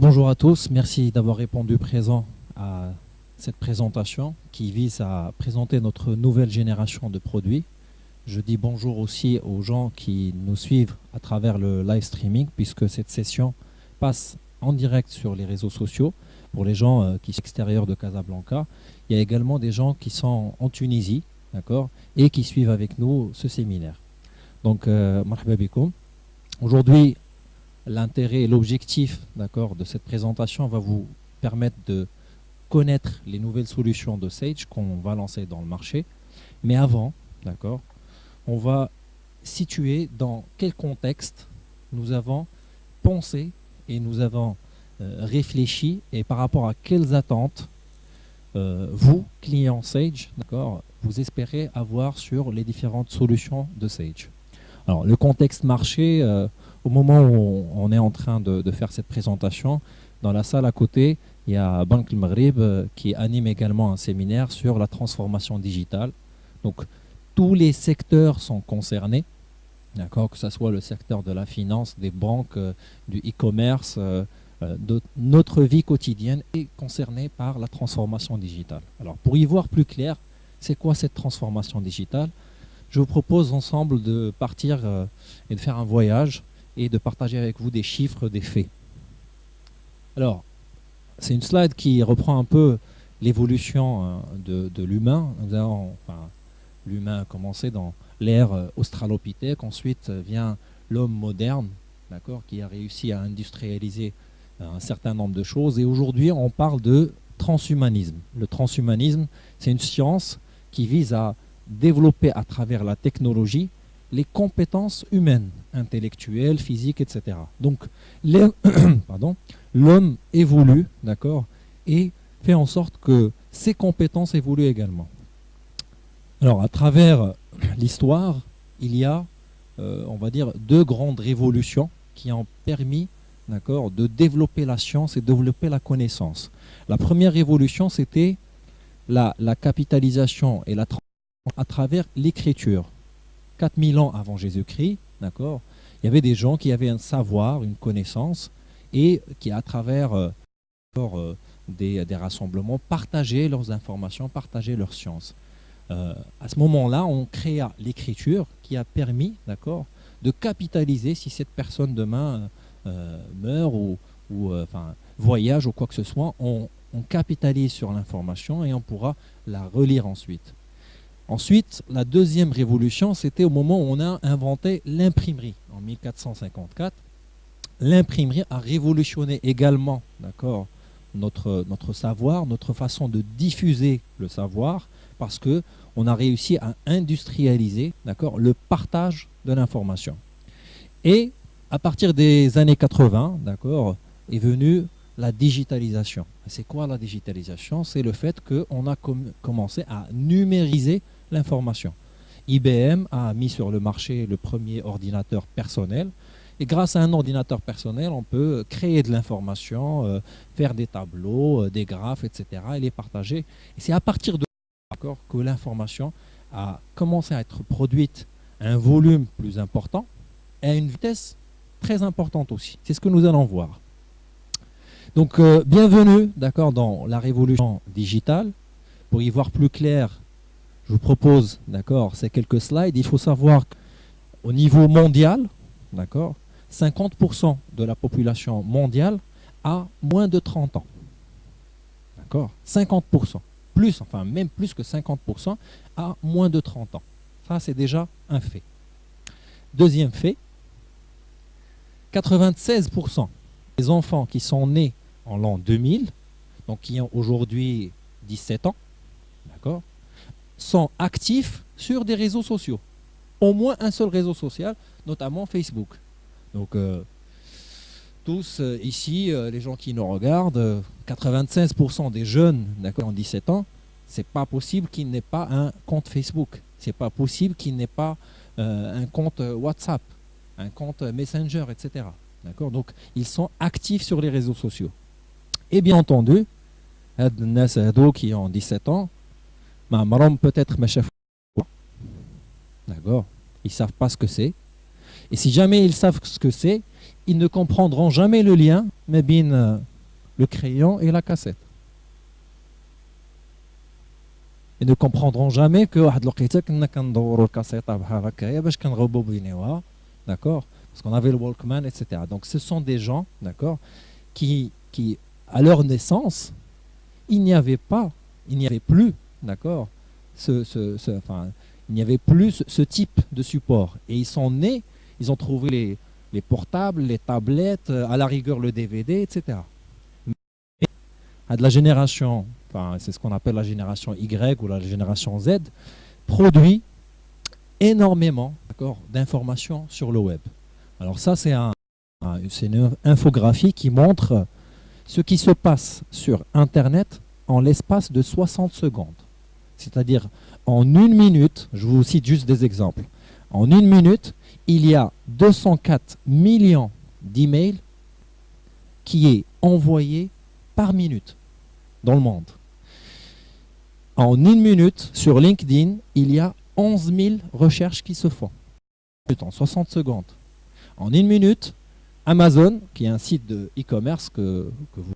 Bonjour à tous, merci d'avoir répondu présent à cette présentation qui vise à présenter notre nouvelle génération de produits. Je dis bonjour aussi aux gens qui nous suivent à travers le live streaming puisque cette session passe en direct sur les réseaux sociaux pour les gens qui sont extérieurs de Casablanca. Il y a également des gens qui sont en Tunisie, d'accord, et qui suivent avec nous ce séminaire. Donc, marhaba bikoum. Aujourd'hui, l'intérêt et l'objectif, d'accord, de cette présentation va vous permettre de connaître les nouvelles solutions de Sage qu'on va lancer dans le marché. Mais avant, d'accord, on va situer dans quel contexte nous avons pensé et nous avons réfléchi et par rapport à quelles attentes vous, clients Sage, d'accord, vous espérez avoir sur les différentes solutions de Sage. Alors, le contexte marché, au moment où on est en train de faire cette présentation, dans la salle à côté, il y a Banque le Maghreb qui anime également un séminaire sur la transformation digitale. Donc, tous les secteurs sont concernés, d'accord, que ce soit le secteur de la finance, des banques, du e-commerce, de notre vie quotidienne est concernée par la transformation digitale. Alors, pour y voir plus clair, c'est quoi cette transformation digitale? Je vous propose ensemble de partir et de faire un voyage et de partager avec vous des chiffres, des faits. Alors, c'est une slide qui reprend un peu l'évolution de l'humain. L'humain a commencé dans l'ère australopithèque, ensuite vient l'homme moderne, d'accord, qui a réussi à industrialiser un certain nombre de choses. Et aujourd'hui, on parle de transhumanisme. Le transhumanisme, c'est une science qui vise à développer à travers la technologie les compétences humaines, intellectuelles, physiques, etc. Donc, l'homme évolue, d'accord, et fait en sorte que ses compétences évoluent également. Alors, à travers l'histoire, il y a, on va dire, deux grandes révolutions qui ont permis, d'accord, de développer la science et de développer la connaissance. La première révolution, c'était la capitalisation et la transformation à travers l'écriture. 4000 ans avant Jésus-Christ, d'accord, il y avait des gens qui avaient un savoir, une connaissance, et qui, à travers des rassemblements, partageaient leurs informations, partageaient leurs sciences. À ce moment-là, on créa l'écriture qui a permis, d'accord, de capitaliser si cette personne demain meurt ou voyage ou quoi que ce soit, on capitalise sur l'information et on pourra la relire ensuite. Ensuite, la deuxième révolution, c'était au moment où on a inventé l'imprimerie, en 1454. L'imprimerie a révolutionné également, d'accord, notre savoir, notre façon de diffuser le savoir, parce qu'on a réussi à industrialiser, d'accord, le partage de l'information. Et à partir des années 80, d'accord, est venue la digitalisation. C'est quoi la digitalisation? C'est le fait qu'on a commencé à numériser l'information. IBM a mis sur le marché le premier ordinateur personnel. Et grâce à un ordinateur personnel, on peut créer de l'information, faire des tableaux, des graphes, etc. et les partager. Et c'est à partir de là que l'information a commencé à être produite à un volume plus important et à une vitesse très importante aussi. C'est ce que nous allons voir. Donc, bienvenue, d'accord, dans la révolution digitale. Pour y voir plus clair, je vous propose, d'accord, ces quelques slides. Il faut savoir qu'au niveau mondial, d'accord, 50% de la population mondiale a moins de 30 ans. D'accord, 50%. Plus, enfin même plus que 50% a moins de 30 ans. Ça, c'est déjà un fait. Deuxième fait, 96% des enfants qui sont nés en l'an 2000, donc qui ont aujourd'hui 17 ans, d'accord, sont actifs sur des réseaux sociaux. Au moins un seul réseau social, notamment Facebook. Donc, tous ici, les gens qui nous regardent, 96% des jeunes, d'accord, en 17 ans, c'est pas possible qu'ils n'aient pas un compte Facebook. C'est pas possible qu'ils n'aient pas un compte WhatsApp, un compte Messenger, etc. D'accord. Donc, ils sont actifs sur les réseaux sociaux. Et bien entendu, les ados qui ont 17 ans, peut-être mes chefs, d'accord, ils ne savent pas ce que c'est. Et si jamais ils savent ce que c'est, ils ne comprendront jamais le lien mais bien le crayon et la cassette. Ils ne comprendront jamais que d'accord, parce qu'on avait le Walkman, etc. Donc ce sont des gens, d'accord, qui à leur naissance, il n'y avait plus, d'accord, il n'y avait plus ce type de support. Et ils sont nés, ils ont trouvé les portables, les tablettes, à la rigueur le DVD, etc. Mais à de la génération, c'est ce qu'on appelle la génération Y ou la génération Z, produit énormément, d'accord, d'informations sur le web. Alors ça, c'est une infographie qui montre ce qui se passe sur Internet en l'espace de 60 secondes. C'est-à-dire, en une minute, je vous cite juste des exemples, en une minute, il y a 204 millions d'emails qui est envoyé par minute dans le monde. En une minute, sur LinkedIn, il y a 11 000 recherches qui se font en 60 secondes. En une minute, Amazon, qui est un site de e-commerce que vous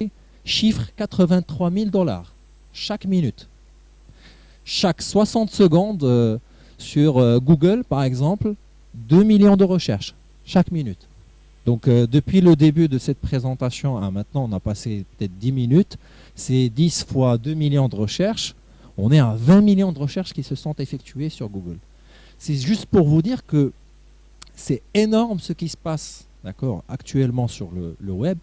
voyez, chiffre 83 000 $ chaque minute. Chaque 60 secondes, sur Google, par exemple, 2 millions de recherches chaque minute. Donc, depuis le début de cette présentation à maintenant, on a passé peut-être 10 minutes. C'est 10 fois 2 millions de recherches. On est à 20 millions de recherches qui se sont effectuées sur Google. C'est juste pour vous dire que c'est énorme ce qui se passe, d'accord, actuellement sur le web.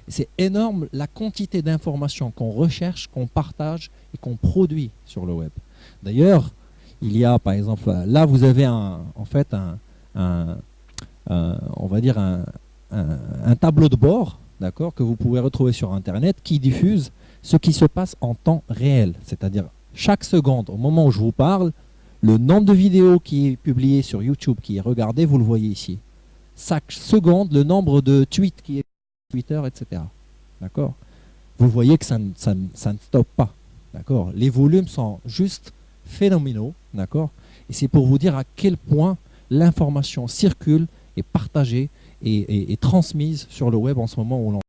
C'est énorme la quantité d'informations qu'on recherche, qu'on partage et qu'on produit sur le web. D'ailleurs, il y a par exemple, là vous avez on va dire un tableau de bord, d'accord, que vous pouvez retrouver sur Internet qui diffuse ce qui se passe en temps réel. C'est-à-dire chaque seconde, au moment où je vous parle, le nombre de vidéos qui est publié sur YouTube, qui est regardé, vous le voyez ici. Chaque seconde, le nombre de tweets qui est sur Twitter, etc. D'accord? Vous voyez que ça ne stoppe pas. D'accord? Les volumes sont juste phénoménaux. D'accord? Et c'est pour vous dire à quel point l'information circule, est partagée et transmise sur le web en ce moment où l'on...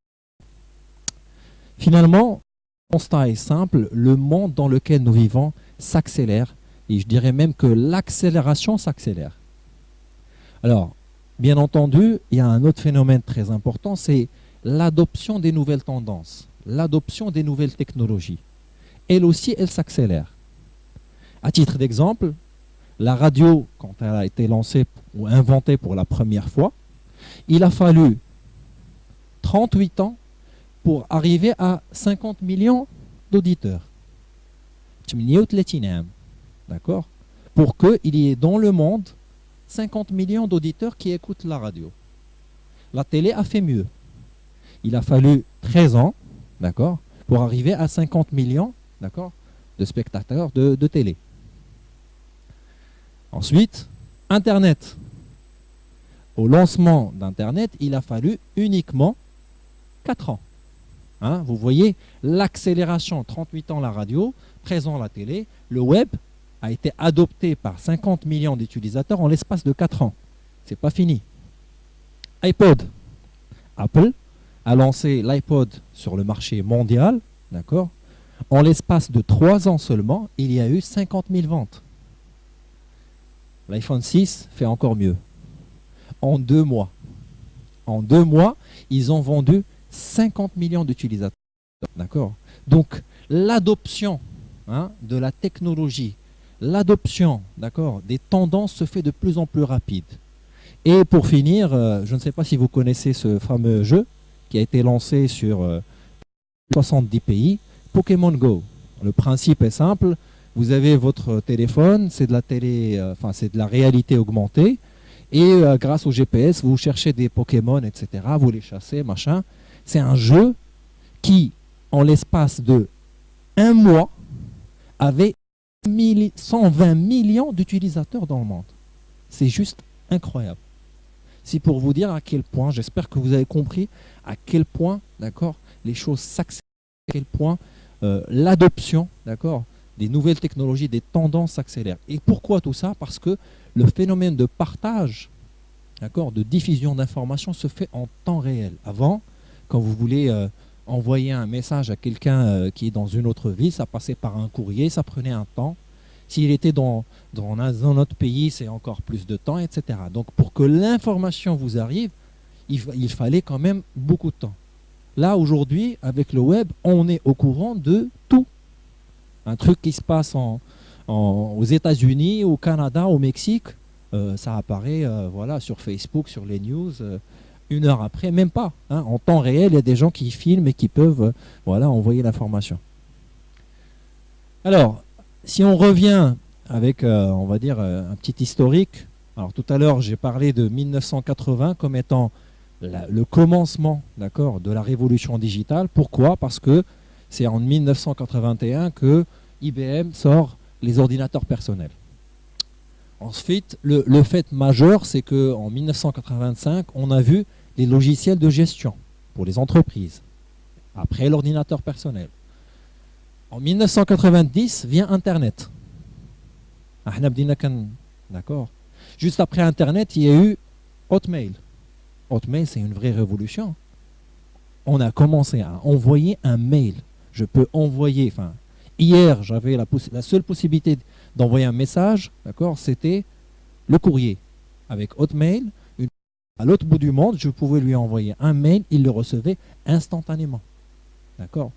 Finalement, le constat est simple, le monde dans lequel nous vivons s'accélère. Et je dirais même que l'accélération s'accélère. Alors, bien entendu, il y a un autre phénomène très important, c'est l'adoption des nouvelles tendances, l'adoption des nouvelles technologies. Elle aussi, elle s'accélère. À titre d'exemple, la radio, quand elle a été lancée ou inventée pour la première fois, il a fallu 38 ans pour arriver à 50 millions d'auditeurs. D'accord? Pour qu'il y ait dans le monde 50 millions d'auditeurs qui écoutent la radio. La télé a fait mieux. Il a fallu 13 ans, d'accord, pour arriver à 50 millions, d'accord, de spectateurs de télé. Ensuite, Internet. Au lancement d'Internet, il a fallu uniquement 4 ans. Hein, vous voyez l'accélération, 38 ans la radio, 13 ans la télé, le web a été adopté par 50 millions d'utilisateurs en l'espace de 4 ans. C'est pas fini. iPod. Apple a lancé l'iPod sur le marché mondial, d'accord. En l'espace de 3 ans seulement, il y a eu 50 000 ventes. L'iPhone 6 fait encore mieux. En 2 mois. En 2 mois, ils ont vendu 50 millions d'utilisateurs. D'accord. Donc, l'adoption de la technologie, l'adoption, d'accord, des tendances se fait de plus en plus rapide. Et pour finir, je ne sais pas si vous connaissez ce fameux jeu qui a été lancé sur 70 pays, Pokémon Go. Le principe est simple, vous avez votre téléphone, c'est de la c'est de la réalité augmentée, et grâce au GPS, vous cherchez des Pokémon, etc., vous les chassez, machin. C'est un jeu qui, en l'espace de 1 mois, avait 120 millions d'utilisateurs dans le monde. C'est juste incroyable. C'est pour vous dire à quel point, j'espère que vous avez compris à quel point, d'accord, les choses s'accélèrent, à quel point l'adoption, d'accord, des nouvelles technologies, des tendances s'accélèrent. Et pourquoi tout ça? Parce que le phénomène de partage, d'accord, de diffusion d'informations se fait en temps réel. Avant, quand vous voulez envoyer un message à quelqu'un qui est dans une autre ville, ça passait par un courrier, ça prenait un temps. S'il était dans un autre pays, c'est encore plus de temps, etc. Donc pour que l'information vous arrive, il fallait quand même beaucoup de temps. Là, aujourd'hui, avec le web, on est au courant de tout. Un truc qui se passe aux États-Unis, au Canada, au Mexique, ça apparaît voilà, sur Facebook, sur les news, une heure après, même pas. Hein. En temps réel, il y a des gens qui filment et qui peuvent voilà, envoyer l'information. Alors, si on revient avec, on va dire, un petit historique. Alors tout à l'heure, j'ai parlé de 1980 comme étant le commencement, d'accord, de la révolution digitale. Pourquoi? Parce que c'est en 1981 que IBM sort les ordinateurs personnels. Ensuite, le fait majeur, c'est qu'en 1985, on a vu les logiciels de gestion pour les entreprises, après l'ordinateur personnel. En 1990, vient Internet. D'accord. Juste après Internet, il y a eu Hotmail. Hotmail, c'est une vraie révolution. On a commencé à envoyer un mail. Je peux envoyer, hier, j'avais la seule possibilité d'envoyer un message, d'accord, c'était le courrier. Avec Hotmail, à l'autre bout du monde, je pouvais lui envoyer un mail, il le recevait instantanément. D'accord.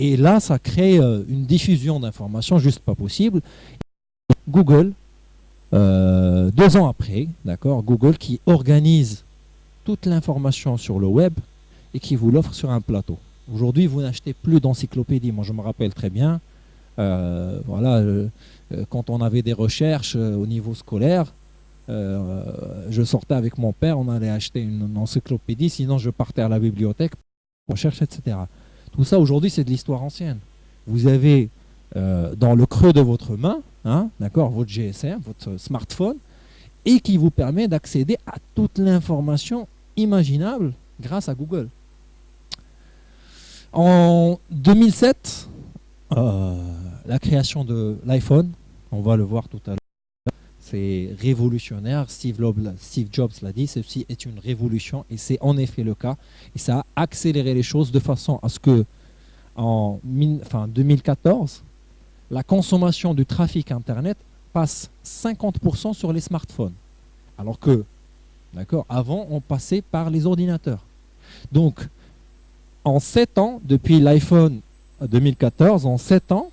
Et là, ça crée une diffusion d'informations juste pas possible. Google, 2 ans après, d'accord, Google qui organise toute l'information sur le web et qui vous l'offre sur un plateau. Aujourd'hui, vous n'achetez plus d'encyclopédie. Moi, je me rappelle très bien, voilà, quand on avait des recherches au niveau scolaire, je sortais avec mon père, on allait acheter une encyclopédie, sinon je partais à la bibliothèque, recherche, etc. Tout ça, aujourd'hui, c'est de l'histoire ancienne. Vous avez dans le creux de votre main, hein, d'accord, votre GSM, votre smartphone, et qui vous permet d'accéder à toute l'information imaginable grâce à Google. En 2007, la création de l'iPhone, on va le voir tout à l'heure, c'est révolutionnaire. Steve Jobs l'a dit, ceci est une révolution et c'est en effet le cas. Et ça a accéléré les choses de façon à ce que en 2014, la consommation du trafic Internet passe 50% sur les smartphones. Alors que, d'accord, avant, on passait par les ordinateurs. Donc, en 7 ans, depuis l'iPhone 2014, en 7 ans,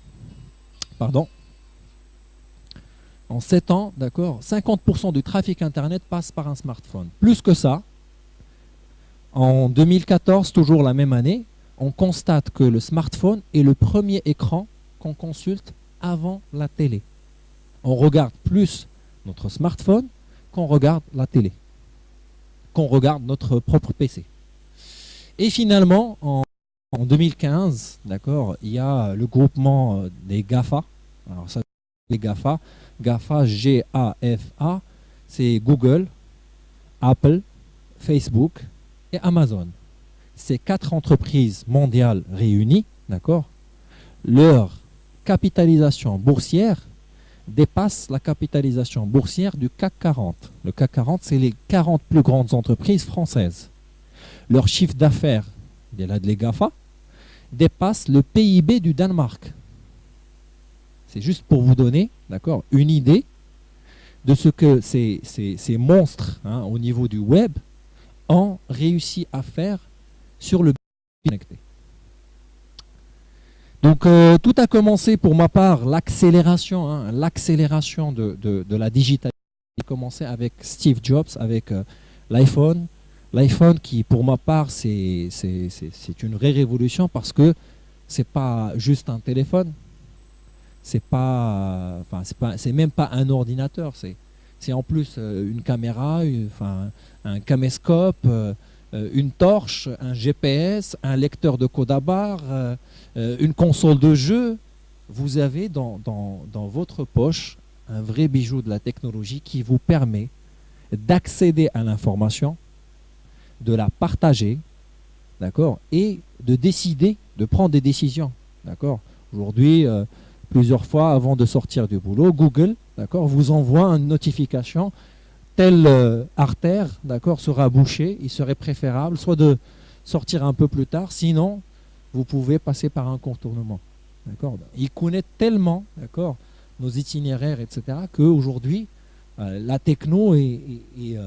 d'accord, 50% du trafic Internet passe par un smartphone. Plus que ça, en 2014, toujours la même année, on constate que le smartphone est le premier écran qu'on consulte avant la télé. On regarde plus notre smartphone qu'on regarde la télé, qu'on regarde notre propre PC. Et finalement, en 2015, d'accord, il y a le groupement des GAFA. Alors ça, les GAFA, G-A-F-A, c'est Google, Apple, Facebook et Amazon. Ces 4 entreprises mondiales réunies, d'accord, leur capitalisation boursière dépasse la capitalisation boursière du CAC 40. Le CAC 40, c'est les 40 plus grandes entreprises françaises. Leur chiffre d'affaires, de les GAFA, dépasse le PIB du Danemark. C'est juste pour vous donner, d'accord, une idée de ce que ces monstres, hein, au niveau du web ont réussi à faire sur le connecté. Donc tout a commencé pour ma part, l'accélération de la digitalisation a commencé avec Steve Jobs, avec l'iPhone. L'iPhone qui pour ma part c'est une vraie révolution parce que c'est pas juste un téléphone, c'est même pas un ordinateur, c'est en plus une caméra, un caméscope, une torche, un GPS, un lecteur de code à barre, une console de jeu. Vous avez dans votre poche un vrai bijou de la technologie qui vous permet d'accéder à l'information, de la partager, d'accord, et de décider, de prendre des décisions, d'accord. Aujourd'hui, plusieurs fois avant de sortir du boulot, Google, d'accord, vous envoie une notification, telle artère, d'accord, sera bouchée. Il serait préférable soit de sortir un peu plus tard, sinon vous pouvez passer par un contournement. D'accord. Il connaît tellement, d'accord, nos itinéraires, etc., qu'aujourd'hui, la techno est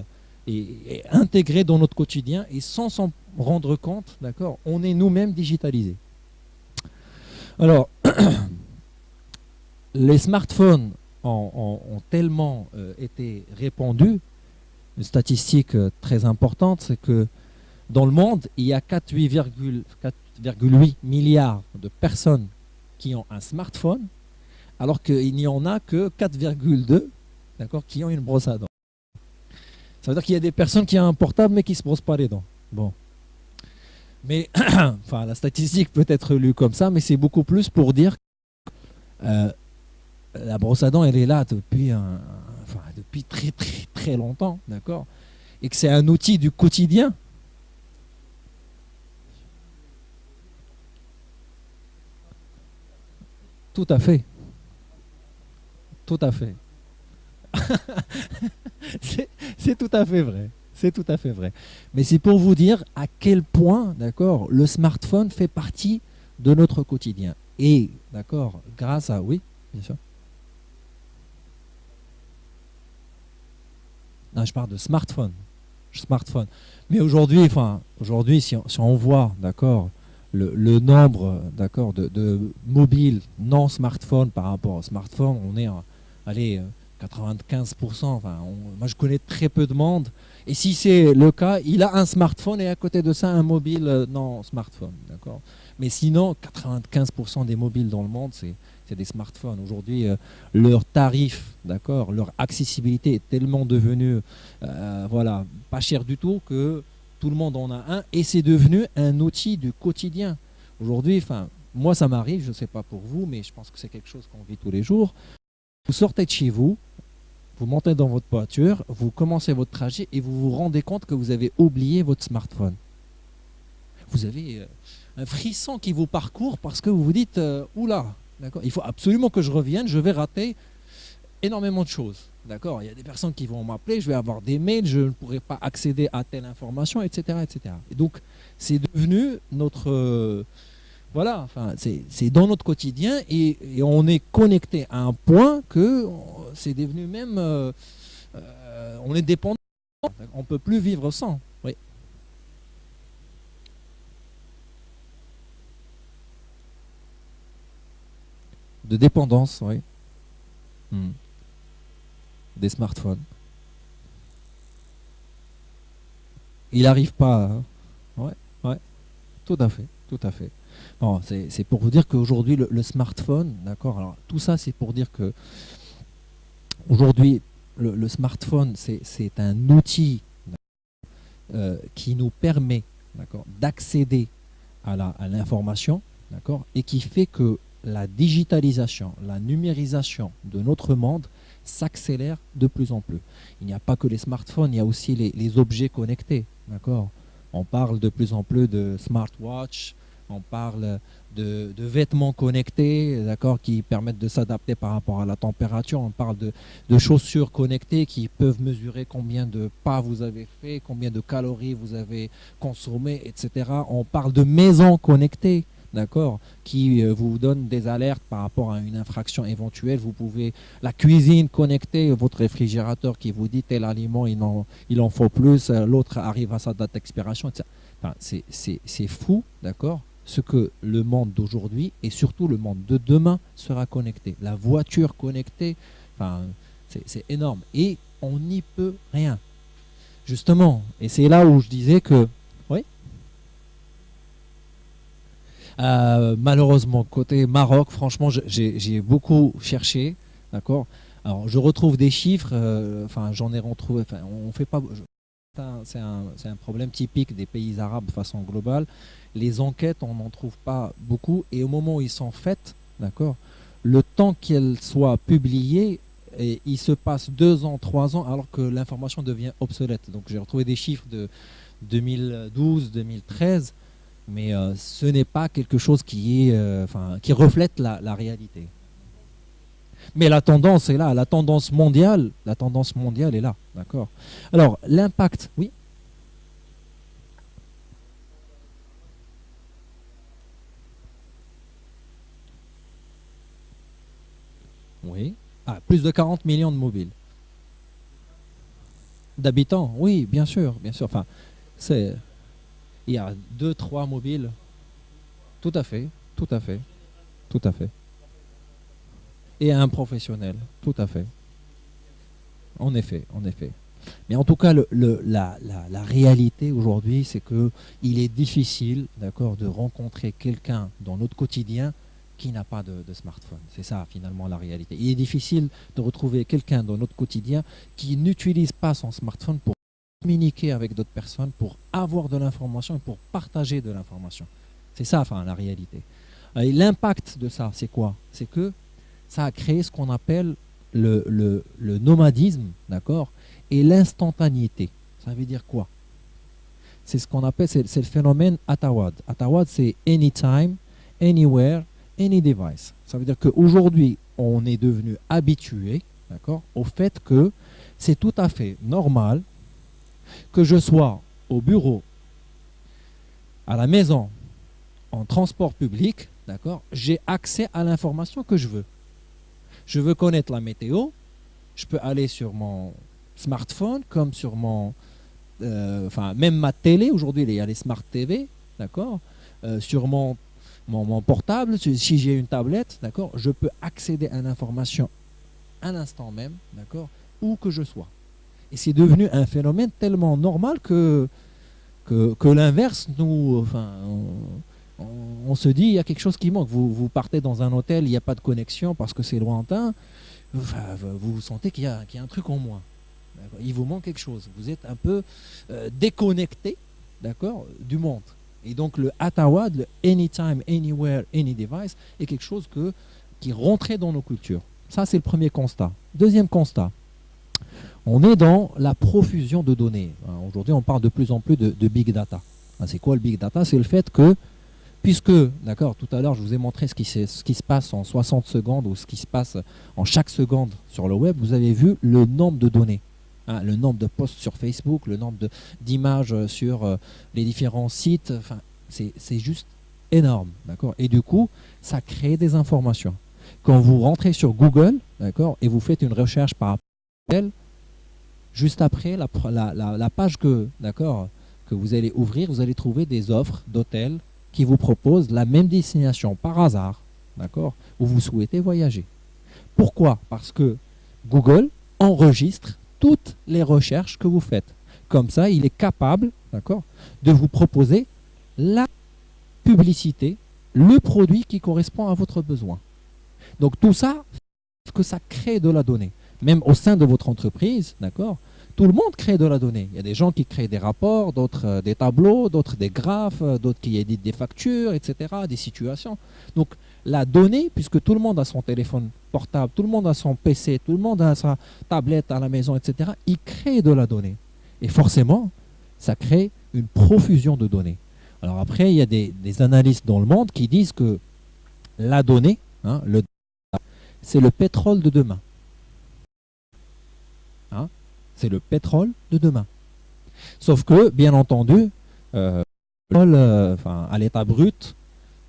intégrée dans notre quotidien et sans s'en rendre compte, d'accord, on est nous-mêmes digitalisés. Alors, les smartphones ont tellement été répandus. Une statistique très importante, c'est que dans le monde, il y a 4,8 milliards de personnes qui ont un smartphone, alors qu'il n'y en a que 4,2, d'accord, qui ont une brosse à dents. Ça veut dire qu'il y a des personnes qui ont un portable mais qui ne se brossent pas les dents. Bon. Mais, enfin, la statistique peut être lue comme ça, mais c'est beaucoup plus pour dire que la brosse à dents, elle est là depuis, depuis très très très longtemps, d'accord, et que c'est un outil du quotidien. Tout à fait. Tout à fait. C'est tout à fait vrai. C'est tout à fait vrai. Mais c'est pour vous dire à quel point, d'accord, le smartphone fait partie de notre quotidien. Et, d'accord, grâce à... Oui, bien sûr. Non, je parle de smartphone. Smartphone. Mais aujourd'hui, enfin, aujourd'hui, si on voit, d'accord, le nombre, d'accord, de mobiles non smartphones par rapport au smartphone, on est, allez, 95%. Enfin, moi, je connais très peu de monde. Et si c'est le cas, il a un smartphone et à côté de ça, un mobile non smartphone, d'accord. Mais sinon, 95% des mobiles dans le monde, c'est des smartphones. Aujourd'hui, leur tarif, d'accord, leur accessibilité est tellement devenue, voilà, pas cher du tout que tout le monde en a un et c'est devenu un outil du quotidien. Aujourd'hui, enfin, moi ça m'arrive, je ne sais pas pour vous, mais je pense que c'est quelque chose qu'on vit tous les jours. Vous sortez de chez vous, vous montez dans votre voiture, vous commencez votre trajet et vous vous rendez compte que vous avez oublié votre smartphone. Vous avez un frisson qui vous parcourt parce que vous vous dites oula, d'accord, il faut absolument que je revienne, je vais rater énormément de choses. D'accord, il y a des personnes qui vont m'appeler, je vais avoir des mails, je ne pourrai pas accéder à telle information, etc. etc. Et donc, c'est devenu notre... voilà, enfin, c'est dans notre quotidien et on est connecté à un point que c'est devenu même... on est dépendant, on ne peut plus vivre sans. Oui. De dépendance, oui. Hmm. Des smartphones. Il n'arrive pas. Hein. Ouais, ouais, tout à fait, tout à fait. Bon, c'est pour vous dire qu'aujourd'hui, le smartphone, d'accord, alors tout ça, c'est pour dire que aujourd'hui, le smartphone, c'est un outil qui nous permet, d'accord, d'accéder à l'information, d'accord, et qui fait que la digitalisation, la numérisation de notre monde s'accélère de plus en plus. Il n'y a pas que les smartphones, il y a aussi les objets connectés, d'accord. On parle de plus en plus de smartwatch, on parle de vêtements connectés, d'accord, qui permettent de s'adapter par rapport à la température. On parle de chaussures connectées qui peuvent mesurer combien de pas vous avez fait, combien de calories vous avez consommé, etc. On parle de maisons connectées, d'accord, qui vous donne des alertes par rapport à une infraction éventuelle. Vous pouvez, la cuisine connectée, votre réfrigérateur qui vous dit tel aliment, il en faut plus, l'autre arrive à sa date d'expiration, etc. Enfin, c'est fou, d'accord, ce que le monde d'aujourd'hui et surtout le monde de demain sera connecté. La voiture connectée, enfin, c'est énorme. Et on n'y peut rien. Justement, et c'est là où je disais que, oui, malheureusement, côté Maroc, franchement, j'ai beaucoup cherché, d'accord. Alors, je retrouve des chiffres, enfin, j'en ai retrouvé, enfin, on fait pas, c'est un problème typique des pays arabes de façon globale. Les enquêtes, on n'en trouve pas beaucoup. Et au moment où ils sont faites, d'accord, le temps qu'elles soient publiées, et il se passe 2 ans, 3 ans, alors que l'information devient obsolète. Donc j'ai retrouvé des chiffres de 2012, 2013, mais ce n'est pas quelque chose qui est, qui reflète la réalité. Mais la tendance est là, la tendance mondiale est là, d'accord. Alors, l'impact, oui. Oui. Ah, plus de 40 millions de mobiles. D'habitants, oui, bien sûr, bien sûr. Enfin, c'est, il y a deux, trois mobiles. Tout à fait, tout à fait, tout à fait. Et un professionnel, tout à fait. En effet, en effet. Mais en tout cas, la réalité aujourd'hui, c'est que il est difficile, d'accord, de rencontrer quelqu'un dans notre quotidien qui n'a pas de smartphone. C'est ça finalement la réalité. Il est difficile de retrouver quelqu'un dans notre quotidien qui n'utilise pas son smartphone pour communiquer avec d'autres personnes, pour avoir de l'information et pour partager de l'information. C'est ça, enfin, la réalité. Et l'impact de ça, c'est quoi? C'est que ça a créé ce qu'on appelle le nomadisme, d'accord, et l'instantanéité. Ça veut dire quoi? C'est ce qu'on appelle, c'est le phénomène Atawad. Atawad, c'est anytime, anywhere, any device. Ça veut dire qu'aujourd'hui, on est devenu habitué, d'accord, au fait que c'est tout à fait normal que je sois au bureau, à la maison, en transport public, d'accord, j'ai accès à l'information que je veux. Je veux connaître la météo, je peux aller sur mon smartphone comme sur mon... enfin, même ma télé, aujourd'hui il y a les smart TV, d'accord, sur mon portable, si j'ai une tablette, d'accord, je peux accéder à l'information à l'instant même, d'accord, où que je sois. Et c'est devenu un phénomène tellement normal que l'inverse, nous, enfin, on se dit, il y a quelque chose qui manque. Vous partez dans un hôtel, il n'y a pas de connexion parce que c'est lointain, enfin, vous sentez qu'il y a un truc en moins. Il vous manque quelque chose. Vous êtes un peu déconnecté, d'accord, du monde. Et donc le Atawad, le anytime, anywhere, any device, est quelque chose qui rentrait dans nos cultures. Ça, c'est le premier constat. Deuxième constat, on est dans la profusion de données. Aujourd'hui, on parle de plus en plus de big data. C'est quoi le big data? C'est le fait que, puisque, d'accord, tout à l'heure, je vous ai montré ce qui se passe en 60 secondes ou ce qui se passe en chaque seconde sur le web, vous avez vu le nombre de données. Le nombre de posts sur Facebook, le nombre d'images sur les différents sites, enfin, c'est juste énorme, d'accord. Et du coup, ça crée des informations. Quand vous rentrez sur Google, d'accord, et vous faites une recherche par rapport à elle, juste après la page d'accord, que vous allez ouvrir, vous allez trouver des offres d'hôtels qui vous proposent la même destination par hasard, d'accord, où vous souhaitez voyager. Pourquoi? Parce que Google enregistre toutes les recherches que vous faites. Comme ça, il est capable, d'accord, de vous proposer la publicité, le produit qui correspond à votre besoin. Donc tout ça, que ça crée de la donnée. Même au sein de votre entreprise, d'accord, tout le monde crée de la donnée. Il y a des gens qui créent des rapports, d'autres des tableaux, d'autres des graphes, d'autres qui éditent des factures, etc., des situations. Donc la donnée, puisque tout le monde a son téléphone portable, tout le monde a son PC, tout le monde a sa tablette à la maison, etc., il crée de la donnée. Et forcément, ça crée une profusion de données. Alors après, il y a des analystes dans le monde qui disent que la donnée, c'est le pétrole de demain. C'est le pétrole de demain. Sauf que, bien entendu, le pétrole à l'état brut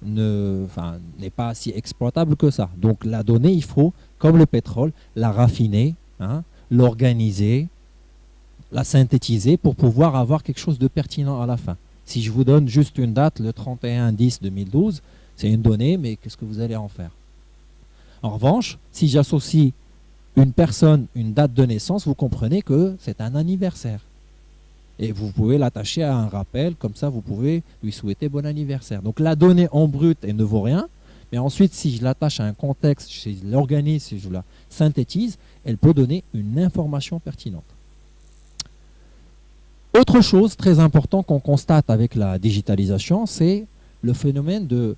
n'est pas si exploitable que ça. Donc la donnée, il faut, comme le pétrole, la raffiner, l'organiser, la synthétiser pour pouvoir avoir quelque chose de pertinent à la fin. Si je vous donne juste une date, le 31-10-2012, c'est une donnée, mais qu'est-ce que vous allez en faire? En revanche, si j'associe une personne, une date de naissance, vous comprenez que c'est un anniversaire. Et vous pouvez l'attacher à un rappel, comme ça vous pouvez lui souhaiter bon anniversaire. Donc la donnée en brut, elle ne vaut rien, mais ensuite si je l'attache à un contexte, si je l'organise, si je la synthétise, elle peut donner une information pertinente. Autre chose très important qu'on constate avec la digitalisation, c'est le phénomène de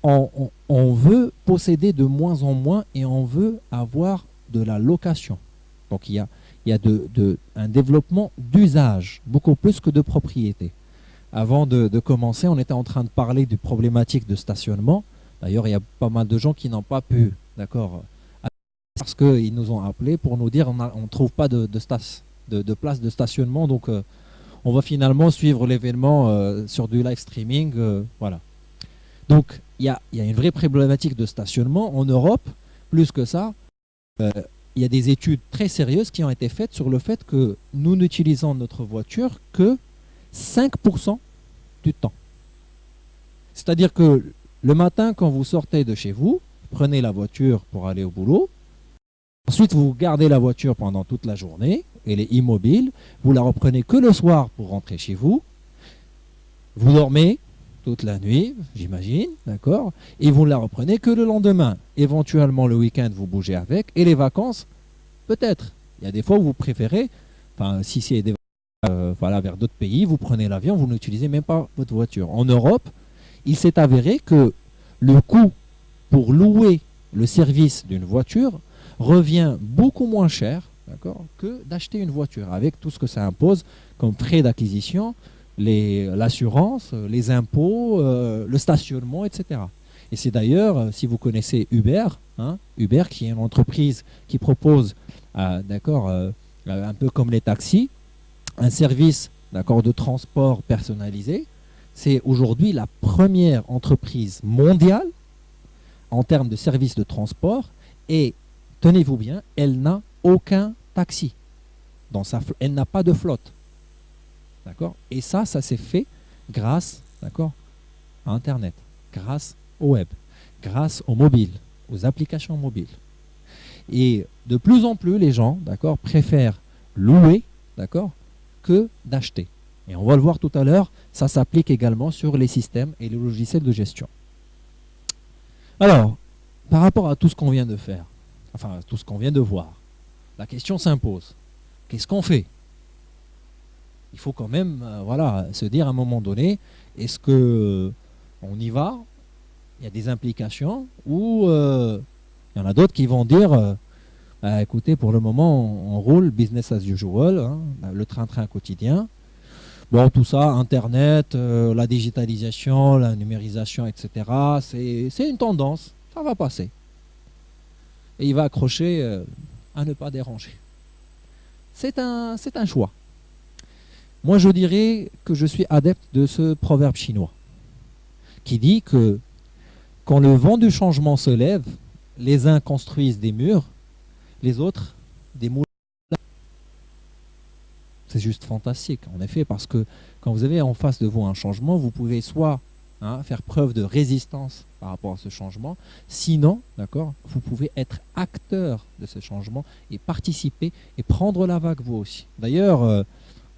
on veut posséder de moins en moins et on veut avoir de la location. Donc il y a un développement d'usage, beaucoup plus que de propriété. Avant de commencer, on était en train de parler du problématique de stationnement. D'ailleurs, il y a pas mal de gens qui n'ont pas pu, d'accord, parce qu'ils nous ont appelés pour nous dire on ne trouve pas de place de stationnement, donc on va finalement suivre l'événement sur du live streaming, voilà. Donc il y a une vraie problématique de stationnement en Europe. Plus que ça, il y a des études très sérieuses qui ont été faites sur le fait que nous n'utilisons notre voiture que 5% du temps. C'est-à-dire que le matin, quand vous sortez de chez vous, prenez la voiture pour aller au boulot. Ensuite, vous gardez la voiture pendant toute la journée. Elle est immobile. Vous la reprenez que le soir pour rentrer chez vous. Vous dormez toute la nuit, j'imagine, d'accord? Et vous ne la reprenez que le lendemain. Éventuellement, le week-end, vous bougez avec. Et les vacances, peut-être. Il y a des fois où vous préférez, enfin, si c'est des voilà, vers d'autres pays, vous prenez l'avion, vous n'utilisez même pas votre voiture. En Europe, il s'est avéré que le coût pour louer le service d'une voiture revient beaucoup moins cher, d'accord, que d'acheter une voiture, avec tout ce que ça impose comme frais d'acquisition, l'assurance, les impôts, le stationnement, etc. Et c'est d'ailleurs, si vous connaissez Uber, hein, Uber qui est une entreprise qui propose, d'accord, un peu comme les taxis, un service, d'accord, de transport personnalisé. C'est aujourd'hui la première entreprise mondiale en termes de services de transport et, tenez-vous bien, elle n'a aucun taxi. Elle n'a pas de flotte. D'accord? Et ça s'est fait grâce, d'accord, à Internet, grâce au web, grâce au mobile, aux applications mobiles. Et de plus en plus, les gens, d'accord, préfèrent louer, d'accord, que d'acheter. Et on va le voir tout à l'heure, ça s'applique également sur les systèmes et les logiciels de gestion. Alors, par rapport à tout ce qu'on vient de faire, enfin tout ce qu'on vient de voir, la question s'impose. Qu'est-ce qu'on fait? Il faut quand même voilà, se dire à un moment donné, est-ce que on y va? Il y a des implications ou il y en a d'autres qui vont dire écoutez, pour le moment on roule business as usual, hein, le train-train quotidien. Bon, tout ça, Internet, la digitalisation, la numérisation, etc., c'est une tendance, ça va passer. Et il va accrocher à ne pas déranger. C'est un choix. Moi, je dirais que je suis adepte de ce proverbe chinois qui dit que quand le vent du changement se lève, les uns construisent des murs, les autres des moulins. C'est juste fantastique, en effet, parce que quand vous avez en face de vous un changement, vous pouvez soit faire preuve de résistance par rapport à ce changement, sinon, d'accord, vous pouvez être acteur de ce changement et participer et prendre la vague vous aussi. D'ailleurs,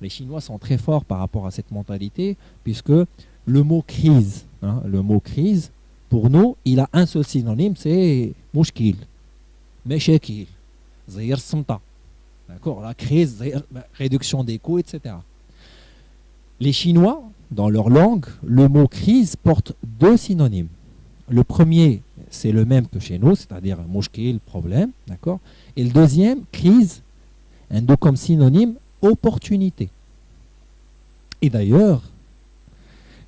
les Chinois sont très forts par rapport à cette mentalité, puisque le mot crise, pour nous, il a un seul synonyme, c'est mouchkil, meshekil, zahir samta. D'accord, la crise, réduction des coûts, etc. Les Chinois, dans leur langue, le mot crise porte deux synonymes. Le premier, c'est le même que chez nous, c'est-à-dire mouchkil, problème, d'accord. Et le deuxième, crise, un deux comme synonyme, opportunité. Et d'ailleurs,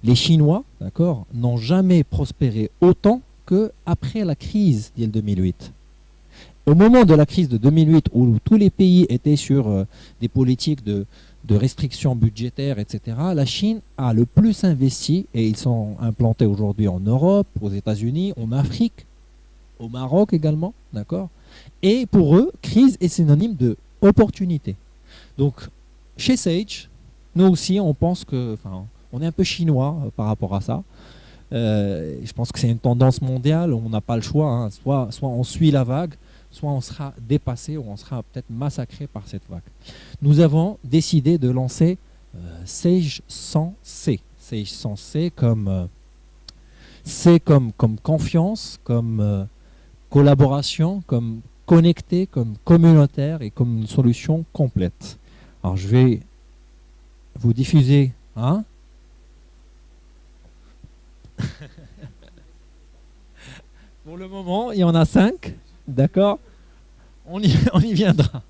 les Chinois, d'accord, n'ont jamais prospéré autant qu'après la crise d'il 2008. Au moment de la crise de 2008, où tous les pays étaient sur des politiques de restrictions budgétaires, etc., la Chine a le plus investi, et ils sont implantés aujourd'hui en Europe, aux États-Unis, en Afrique, au Maroc également, d'accord. Et pour eux, crise est synonyme de opportunité. Donc, chez Sage, nous aussi, on pense que, on est un peu chinois par rapport à ça. Je pense que c'est une tendance mondiale, on n'a pas le choix, hein. Soit on suit la vague, soit on sera dépassé ou on sera peut-être massacré par cette vague. Nous avons décidé de lancer Sage 100C. Sage 100C comme C comme confiance, comme collaboration, comme connecté, comme communautaire et comme une solution complète. Alors je vais vous diffuser Pour le moment, il y en a 5. D'accord, on y viendra.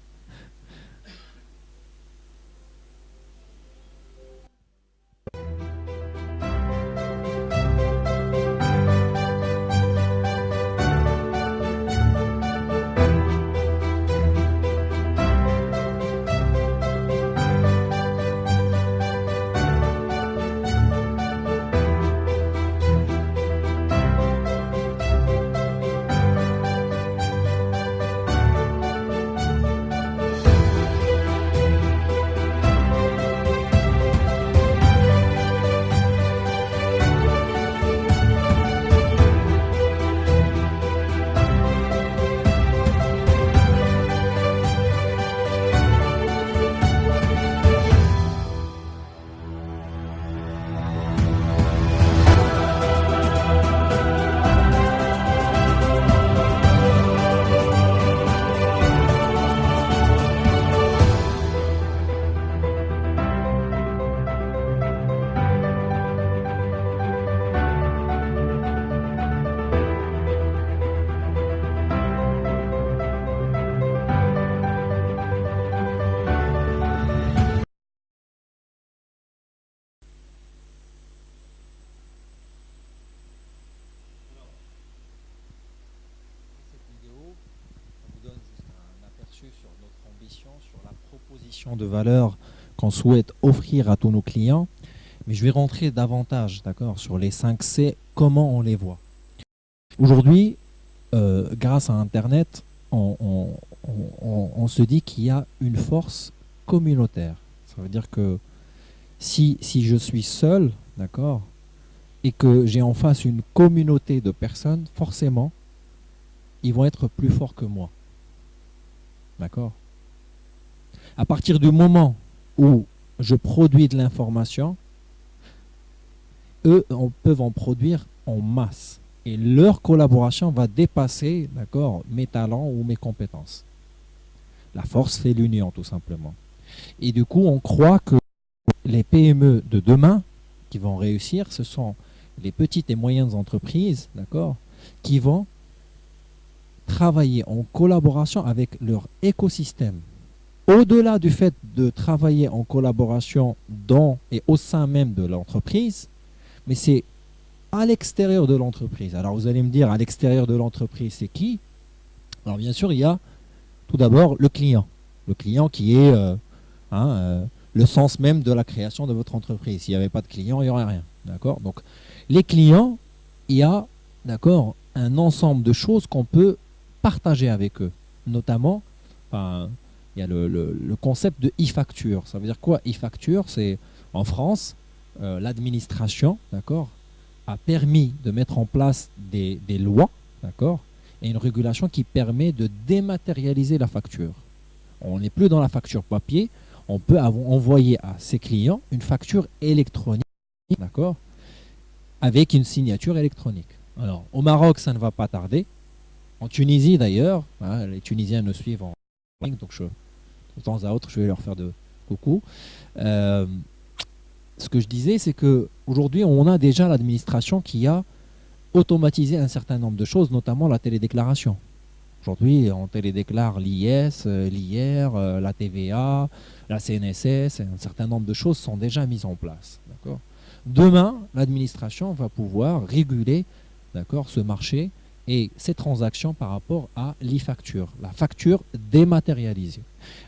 propositions de valeur qu'on souhaite offrir à tous nos clients. Mais je vais rentrer davantage, d'accord, sur les 5 C, comment on les voit. Aujourd'hui, grâce à Internet, on se dit qu'il y a une force communautaire. Ça veut dire que si je suis seul, d'accord, et que j'ai en face une communauté de personnes, forcément, ils vont être plus forts que moi. D'accord? À partir du moment où je produis de l'information, eux peuvent en produire en masse. Et leur collaboration va dépasser, d'accord, mes talents ou mes compétences. La force fait l'union, tout simplement. Et du coup, on croit que les PME de demain qui vont réussir, ce sont les petites et moyennes entreprises, d'accord, qui vont travailler en collaboration avec leur écosystème. Au-delà du fait de travailler en collaboration dans et au sein même de l'entreprise, mais c'est à l'extérieur de l'entreprise. Alors vous allez me dire, à l'extérieur de l'entreprise, c'est qui? Alors bien sûr, il y a tout d'abord le client. Le client qui est le sens même de la création de votre entreprise. S'il n'y avait pas de client, il n'y aurait rien. D'accord? Donc les clients, il y a, d'accord, un ensemble de choses qu'on peut partager avec eux. Notamment, il y a le concept de e-facture. Ça veut dire quoi e-facture? C'est en France, l'administration, d'accord, a permis de mettre en place des lois, d'accord, et une régulation qui permet de dématérialiser la facture. On n'est plus dans la facture papier, on peut envoyer à ses clients une facture électronique, d'accord, avec une signature électronique. Alors, au Maroc, ça ne va pas tarder. En Tunisie, d'ailleurs, les Tunisiens nous suivent en ligne, donc de temps à autre, je vais leur faire de coucou. Ce que je disais, c'est qu'aujourd'hui, on a déjà l'administration qui a automatisé un certain nombre de choses, notamment la télédéclaration. Aujourd'hui, on télédéclare l'IS, l'IR, la TVA, la CNSS, un certain nombre de choses sont déjà mises en place. D'accord ? Demain, l'administration va pouvoir réguler, d'accord, ce marché et ces transactions par rapport à l'e-facture, la facture dématérialisée.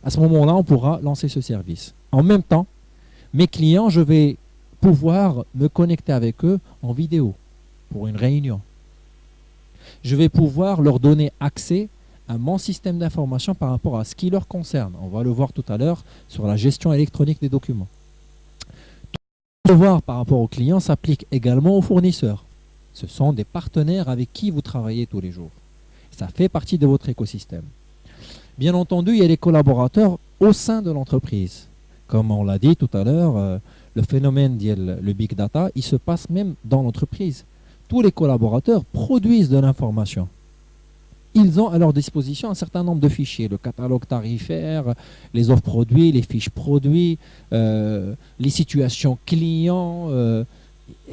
À ce moment-là, on pourra lancer ce service. En même temps, mes clients, je vais pouvoir me connecter avec eux en vidéo pour une réunion. Je vais pouvoir leur donner accès à mon système d'information par rapport à ce qui leur concerne. On va le voir tout à l'heure sur la gestion électronique des documents. Tout ce devoir par rapport aux clients s'applique également aux fournisseurs. Ce sont des partenaires avec qui vous travaillez tous les jours. Ça fait partie de votre écosystème. Bien entendu, il y a les collaborateurs au sein de l'entreprise. Comme on l'a dit tout à l'heure, le phénomène le big data, il se passe même dans l'entreprise. Tous les collaborateurs produisent de l'information. Ils ont à leur disposition un certain nombre de fichiers, le catalogue tarifaire, les offres produits, les fiches produits, les situations clients,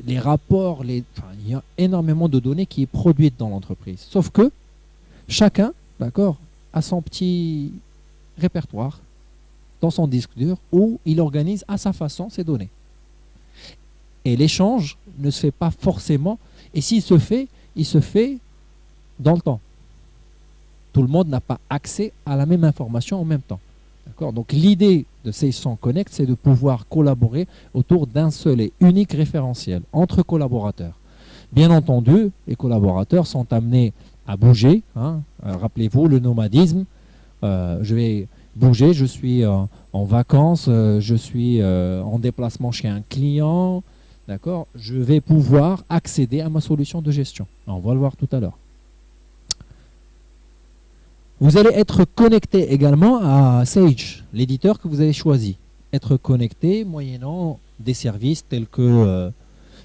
les rapports, il y a énormément de données qui est produite dans l'entreprise. Sauf que chacun, d'accord, a son petit répertoire dans son disque dur où il organise à sa façon ses données. Et l'échange ne se fait pas forcément, et s'il se fait, il se fait dans le temps. Tout le monde n'a pas accès à la même information en même temps. D'accord ? Donc l'idée de Seisson Connect, c'est de pouvoir collaborer autour d'un seul et unique référentiel entre collaborateurs. Bien entendu, les collaborateurs sont amenés à bouger. Rappelez-vous, le nomadisme, je vais bouger, je suis en vacances, je suis en déplacement chez un client, d'accord, je vais pouvoir accéder à ma solution de gestion. On va le voir tout à l'heure. Vous allez être connecté également à Sage, l'éditeur que vous avez choisi. Être connecté moyennant des services tels que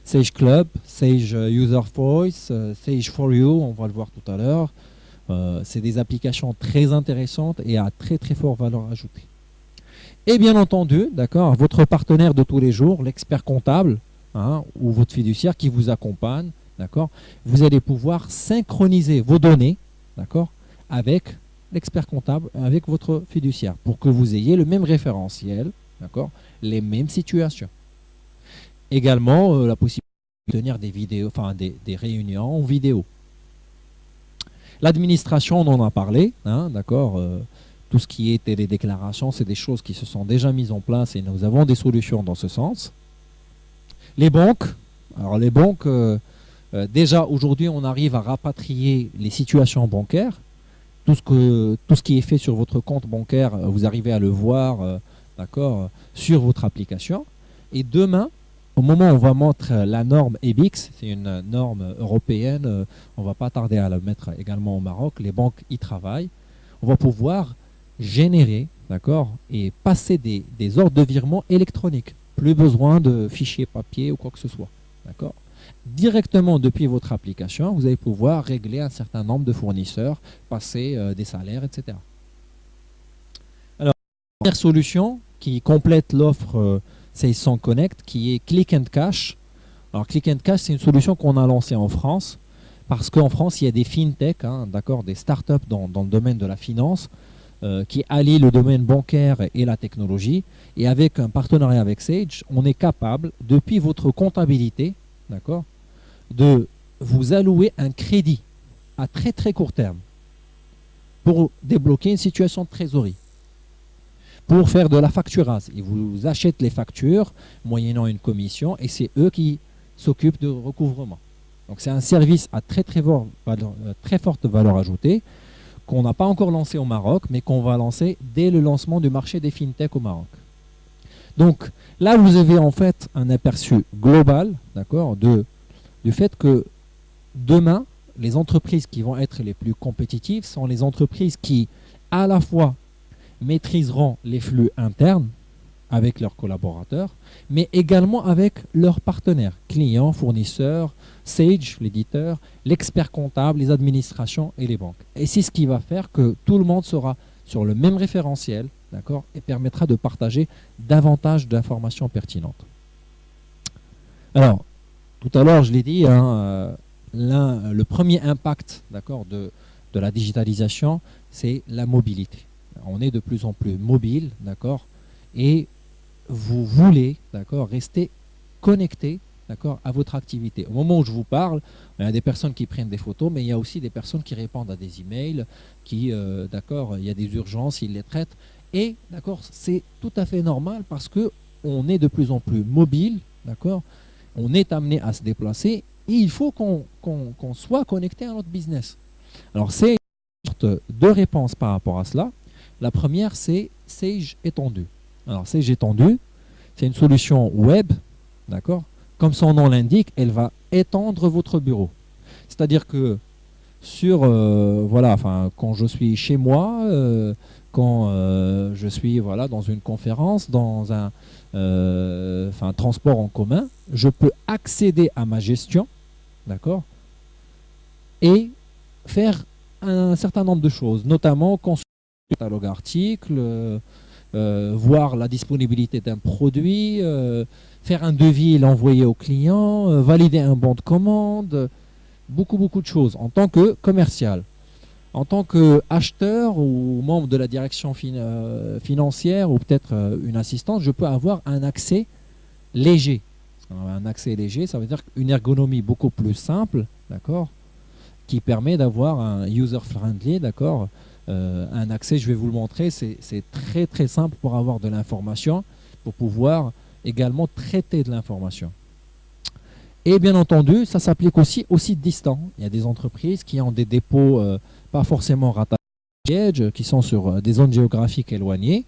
Sage Club, Sage User Voice, Sage for You, on va le voir tout à l'heure. C'est des applications très intéressantes et à très très forte valeur ajoutée. Et bien entendu, d'accord, votre partenaire de tous les jours, l'expert comptable ou votre fiduciaire qui vous accompagne, d'accord, vous allez pouvoir synchroniser vos données, d'accord, avec l'expert comptable, avec votre fiduciaire, pour que vous ayez le même référentiel, d'accord, les mêmes situations. Également, la possibilité de tenir des vidéos, des réunions en vidéo. L'administration, on en a parlé, d'accord. tout ce qui est télédéclaration, c'est des choses qui se sont déjà mises en place et nous avons des solutions dans ce sens. Les banques, alors les banques, déjà aujourd'hui on arrive à rapatrier les situations bancaires. Tout ce qui est fait sur votre compte bancaire, vous arrivez à le voir d'accord, sur votre application. Et demain, au moment où on va mettre la norme EBIX, c'est une norme européenne, on ne va pas tarder à la mettre également au Maroc, les banques y travaillent, on va pouvoir générer, d'accord, et passer des ordres de virement électroniques. Plus besoin de fichiers papier ou quoi que ce soit, d'accord. Directement depuis votre application, vous allez pouvoir régler un certain nombre de fournisseurs, passer des salaires, etc. Alors, la première solution qui complète l'offre Sayson Connect, qui est Click and Cash. Alors, Click and Cash, c'est une solution qu'on a lancée en France, parce qu'en France, il y a des fintech, d'accord, des startups dans le domaine de la finance, qui allient le domaine bancaire et la technologie. Et avec un partenariat avec Sage, on est capable, depuis votre comptabilité, d'accord, de vous allouer un crédit à très très court terme pour débloquer une situation de trésorerie, pour faire de la facturation. Ils vous achètent les factures moyennant une commission et c'est eux qui s'occupent de recouvrement. Donc c'est un service à très forte valeur ajoutée qu'on n'a pas encore lancé au Maroc, mais qu'on va lancer dès le lancement du marché des fintech au Maroc. Donc là, vous avez en fait un aperçu global, d'accord, du fait que demain, les entreprises qui vont être les plus compétitives sont les entreprises qui, à la fois, maîtriseront les flux internes avec leurs collaborateurs, mais également avec leurs partenaires, clients, fournisseurs, Sage, l'éditeur, l'expert comptable, les administrations et les banques. Et c'est ce qui va faire que tout le monde sera sur le même référentiel, d'accord, et permettra de partager davantage d'informations pertinentes. Alors, tout à l'heure, je l'ai dit, le premier impact, d'accord, de la digitalisation, c'est la mobilité. On est de plus en plus mobile, d'accord, et vous voulez, d'accord, rester connecté, d'accord, à votre activité. Au moment où je vous parle, il y a des personnes qui prennent des photos, mais il y a aussi des personnes qui répondent à des emails, qui, d'accord, il y a des urgences, ils les traitent. Et, d'accord, c'est tout à fait normal parce que on est de plus en plus mobile, d'accord, on est amené à se déplacer et il faut qu'on soit connecté à notre business. Alors, c'est une sorte de réponse par rapport à cela. La première, c'est Sage Étendu. Alors, Sage Étendu, c'est une solution web, d'accord. Comme son nom l'indique, elle va étendre votre bureau. C'est-à-dire que voilà, enfin, quand je suis chez moi, quand je suis voilà, dans une conférence, dans un transport en commun, je peux accéder à ma gestion, d'accord, et faire un certain nombre de choses, notamment consulter le catalogue article, voir la disponibilité d'un produit, faire un devis et l'envoyer au client, valider un bon de commande, beaucoup de choses en tant que commercial. En tant qu'acheteur ou membre de la direction financière ou peut-être une assistante, je peux avoir un accès léger. Un accès léger, ça veut dire une ergonomie beaucoup plus simple, d'accord, qui permet d'avoir un user-friendly, d'accord, un accès, je vais vous le montrer, c'est très très simple pour avoir de l'information, pour pouvoir également traiter de l'information. Et bien entendu, ça s'applique aussi aux sites distants. Il y a des entreprises qui ont des dépôts pas forcément rattachés, qui sont sur des zones géographiques éloignées.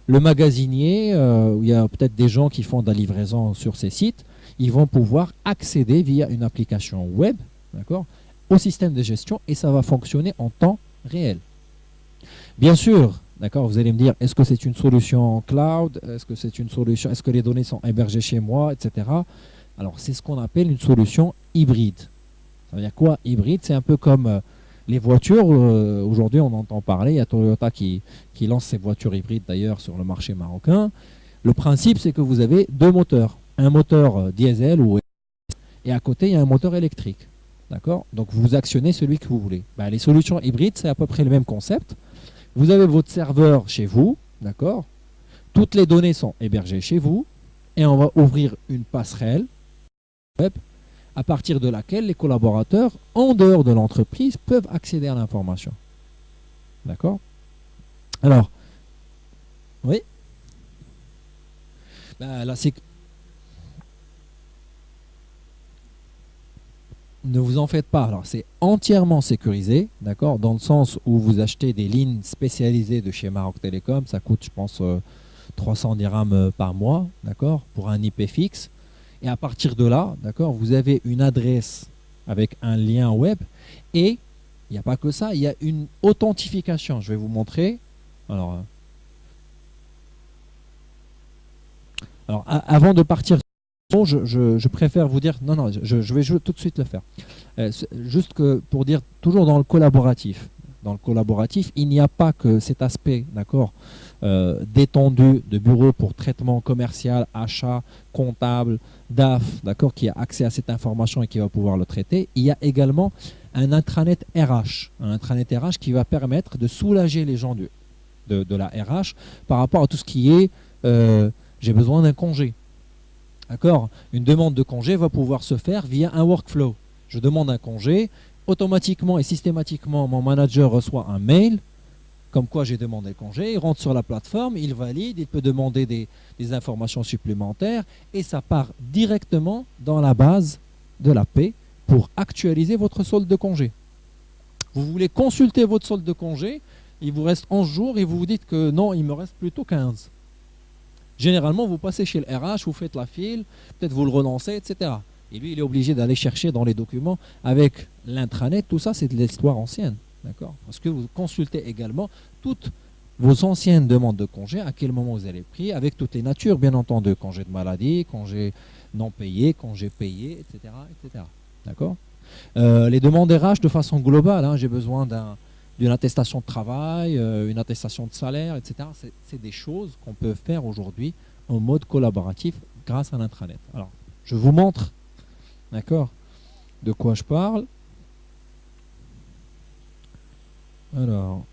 Le magasinier, où il y a peut-être des gens qui font de la livraison sur ces sites, ils vont pouvoir accéder via une application web, d'accord, au système de gestion et ça va fonctionner en temps réel. Bien sûr, d'accord, vous allez me dire, est-ce que c'est une solution cloud? Est-ce que c'est une solution, est-ce que les données sont hébergées chez moi, etc. Alors, c'est ce qu'on appelle une solution hybride. Ça veut dire quoi, hybride? C'est un peu comme les voitures. Aujourd'hui, on entend parler. Il y a Toyota qui lance ses voitures hybrides, d'ailleurs, sur le marché marocain. Le principe, c'est que vous avez deux moteurs. Un moteur diesel et à côté, il y a un moteur électrique. D'accord? Donc, vous actionnez celui que vous voulez. Ben, les solutions hybrides, c'est à peu près le même concept. Vous avez votre serveur chez vous. D'accord? Toutes les données sont hébergées chez vous. Et on va ouvrir une passerelle web à partir de laquelle les collaborateurs, en dehors de l'entreprise, peuvent accéder à l'information. D'accord? Alors, oui, bah, là, ne vous en faites pas. Alors, c'est entièrement sécurisé, d'accord, dans le sens où vous achetez des lignes spécialisées de chez Maroc Télécom. Ça coûte, je pense, 300 dirhams par mois, d'accord, pour un IP fixe. Et à partir de là, d'accord, vous avez une adresse avec un lien web. Et il n'y a pas que ça, il y a une authentification. Je vais vous montrer. Alors, avant de partir, je préfère vous dire, non, je vais tout de suite le faire. Juste que pour dire, toujours dans le collaboratif. Dans le collaboratif, il n'y a pas que cet aspect, d'accord, d'étendue de bureau pour traitement commercial, achat, comptable, DAF, d'accord, qui a accès à cette information et qui va pouvoir le traiter. Il y a également un intranet RH, qui va permettre de soulager les gens de la RH par rapport à tout ce qui est j'ai besoin d'un congé. D'accord. Une demande de congé va pouvoir se faire via un workflow. Je demande un congé, automatiquement et systématiquement, mon manager reçoit un mail comme quoi j'ai demandé le congé, il rentre sur la plateforme, il valide, il peut demander des informations supplémentaires et ça part directement dans la base de la paie pour actualiser votre solde de congé. Vous voulez consulter votre solde de congé, il vous reste 11 jours et vous vous dites que non, il me reste plutôt 15. Généralement, vous passez chez le RH, vous faites la file, peut-être vous le relancez, etc. Et lui, il est obligé d'aller chercher dans les documents avec l'intranet. Tout ça, c'est de l'histoire ancienne. D'accord. Parce que vous consultez également toutes vos anciennes demandes de congé, à quel moment vous avez pris, avec toutes les natures, bien entendu. Congé de maladie, congé non payé, congé payé, etc. etc. D'accord. Les demandes RH de façon globale, hein, j'ai besoin d'une attestation de travail, une attestation de salaire, etc. C'est des choses qu'on peut faire aujourd'hui en mode collaboratif grâce à l'intranet. Alors, je vous montre, d'accord, de quoi je parle. Alors,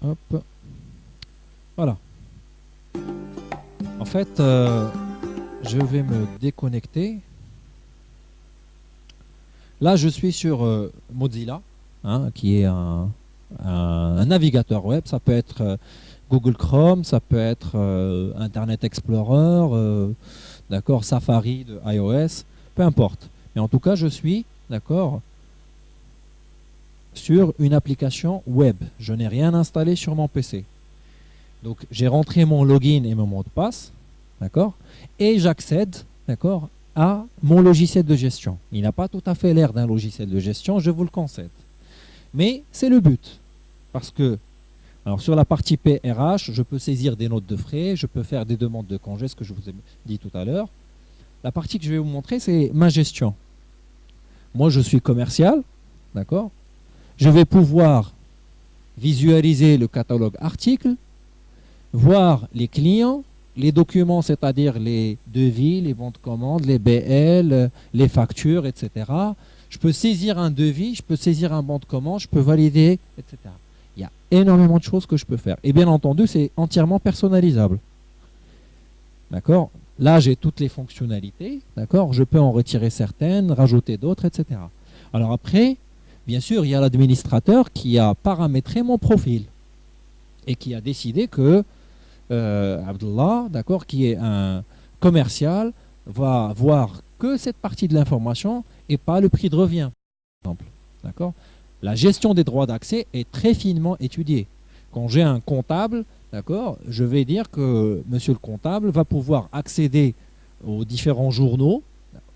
hop, voilà. En fait, je vais me déconnecter. Là, je suis sur Mozilla, hein, qui est un navigateur web. Ça peut être Google Chrome, ça peut être Internet Explorer, d'accord, Safari de iOS, peu importe. Mais en tout cas, je suis, d'accord, sur une application web. Je n'ai rien installé sur mon PC. Donc, j'ai rentré mon login et mon mot de passe, d'accord, et j'accède, d'accord, à mon logiciel de gestion. Il n'a pas tout à fait l'air d'un logiciel de gestion, je vous le concède. Mais c'est le but. Parce que, alors sur la partie PRH, je peux saisir des notes de frais, je peux faire des demandes de congés, ce que je vous ai dit tout à l'heure. La partie que je vais vous montrer, c'est ma gestion. Moi, je suis commercial, d'accord. Je vais pouvoir visualiser le catalogue article, voir les clients, les documents, c'est-à-dire les devis, les bons de commande, les BL, les factures, etc. Je peux saisir un devis, je peux saisir un bon de commande, je peux valider, etc. Il y a énormément de choses que je peux faire. Et bien entendu, c'est entièrement personnalisable. D'accord? Là, j'ai toutes les fonctionnalités. D'accord? Je peux en retirer certaines, rajouter d'autres, etc. Alors après, bien sûr, il y a l'administrateur qui a paramétré mon profil et qui a décidé que Abdullah, d'accord, qui est un commercial, va voir que cette partie de l'information et pas le prix de revient. D'accord. La gestion des droits d'accès est très finement étudiée. Quand j'ai un comptable, d'accord, je vais dire que monsieur le comptable va pouvoir accéder aux différents journaux,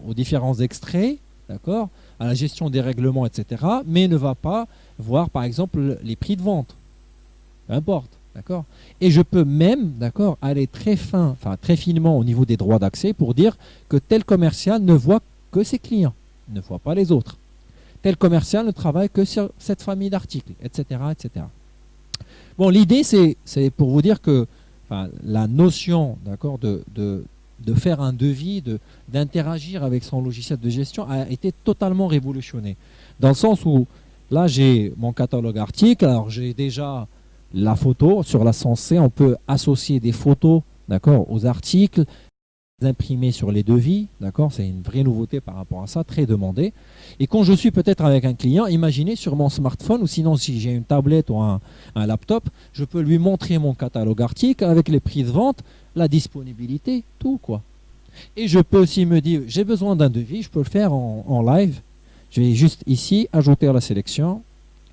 aux différents extraits, d'accord, à la gestion des règlements, etc., mais ne va pas voir, par exemple, les prix de vente. Peu importe. D'accord. Et je peux même, d'accord, aller très finement au niveau des droits d'accès pour dire que tel commercial ne voit que ses clients, ne voit pas les autres. Tel commercial ne travaille que sur cette famille d'articles, etc., etc. Bon, l'idée, c'est pour vous dire que la notion, d'accord, de faire un devis, d'interagir avec son logiciel de gestion a été totalement révolutionnée. Dans le sens où, là, j'ai mon catalogue article, alors j'ai déjà la photo sur la censée, on peut associer des photos, d'accord, aux articles, imprimés sur les devis, d'accord, c'est une vraie nouveauté par rapport à ça, très demandé. Et quand je suis peut-être avec un client, imaginez sur mon smartphone, ou sinon si j'ai une tablette ou un laptop, je peux lui montrer mon catalogue article avec les prix de vente, la disponibilité, tout quoi. Et je peux aussi me dire, j'ai besoin d'un devis, je peux le faire en live. Je vais juste ici ajouter à la sélection,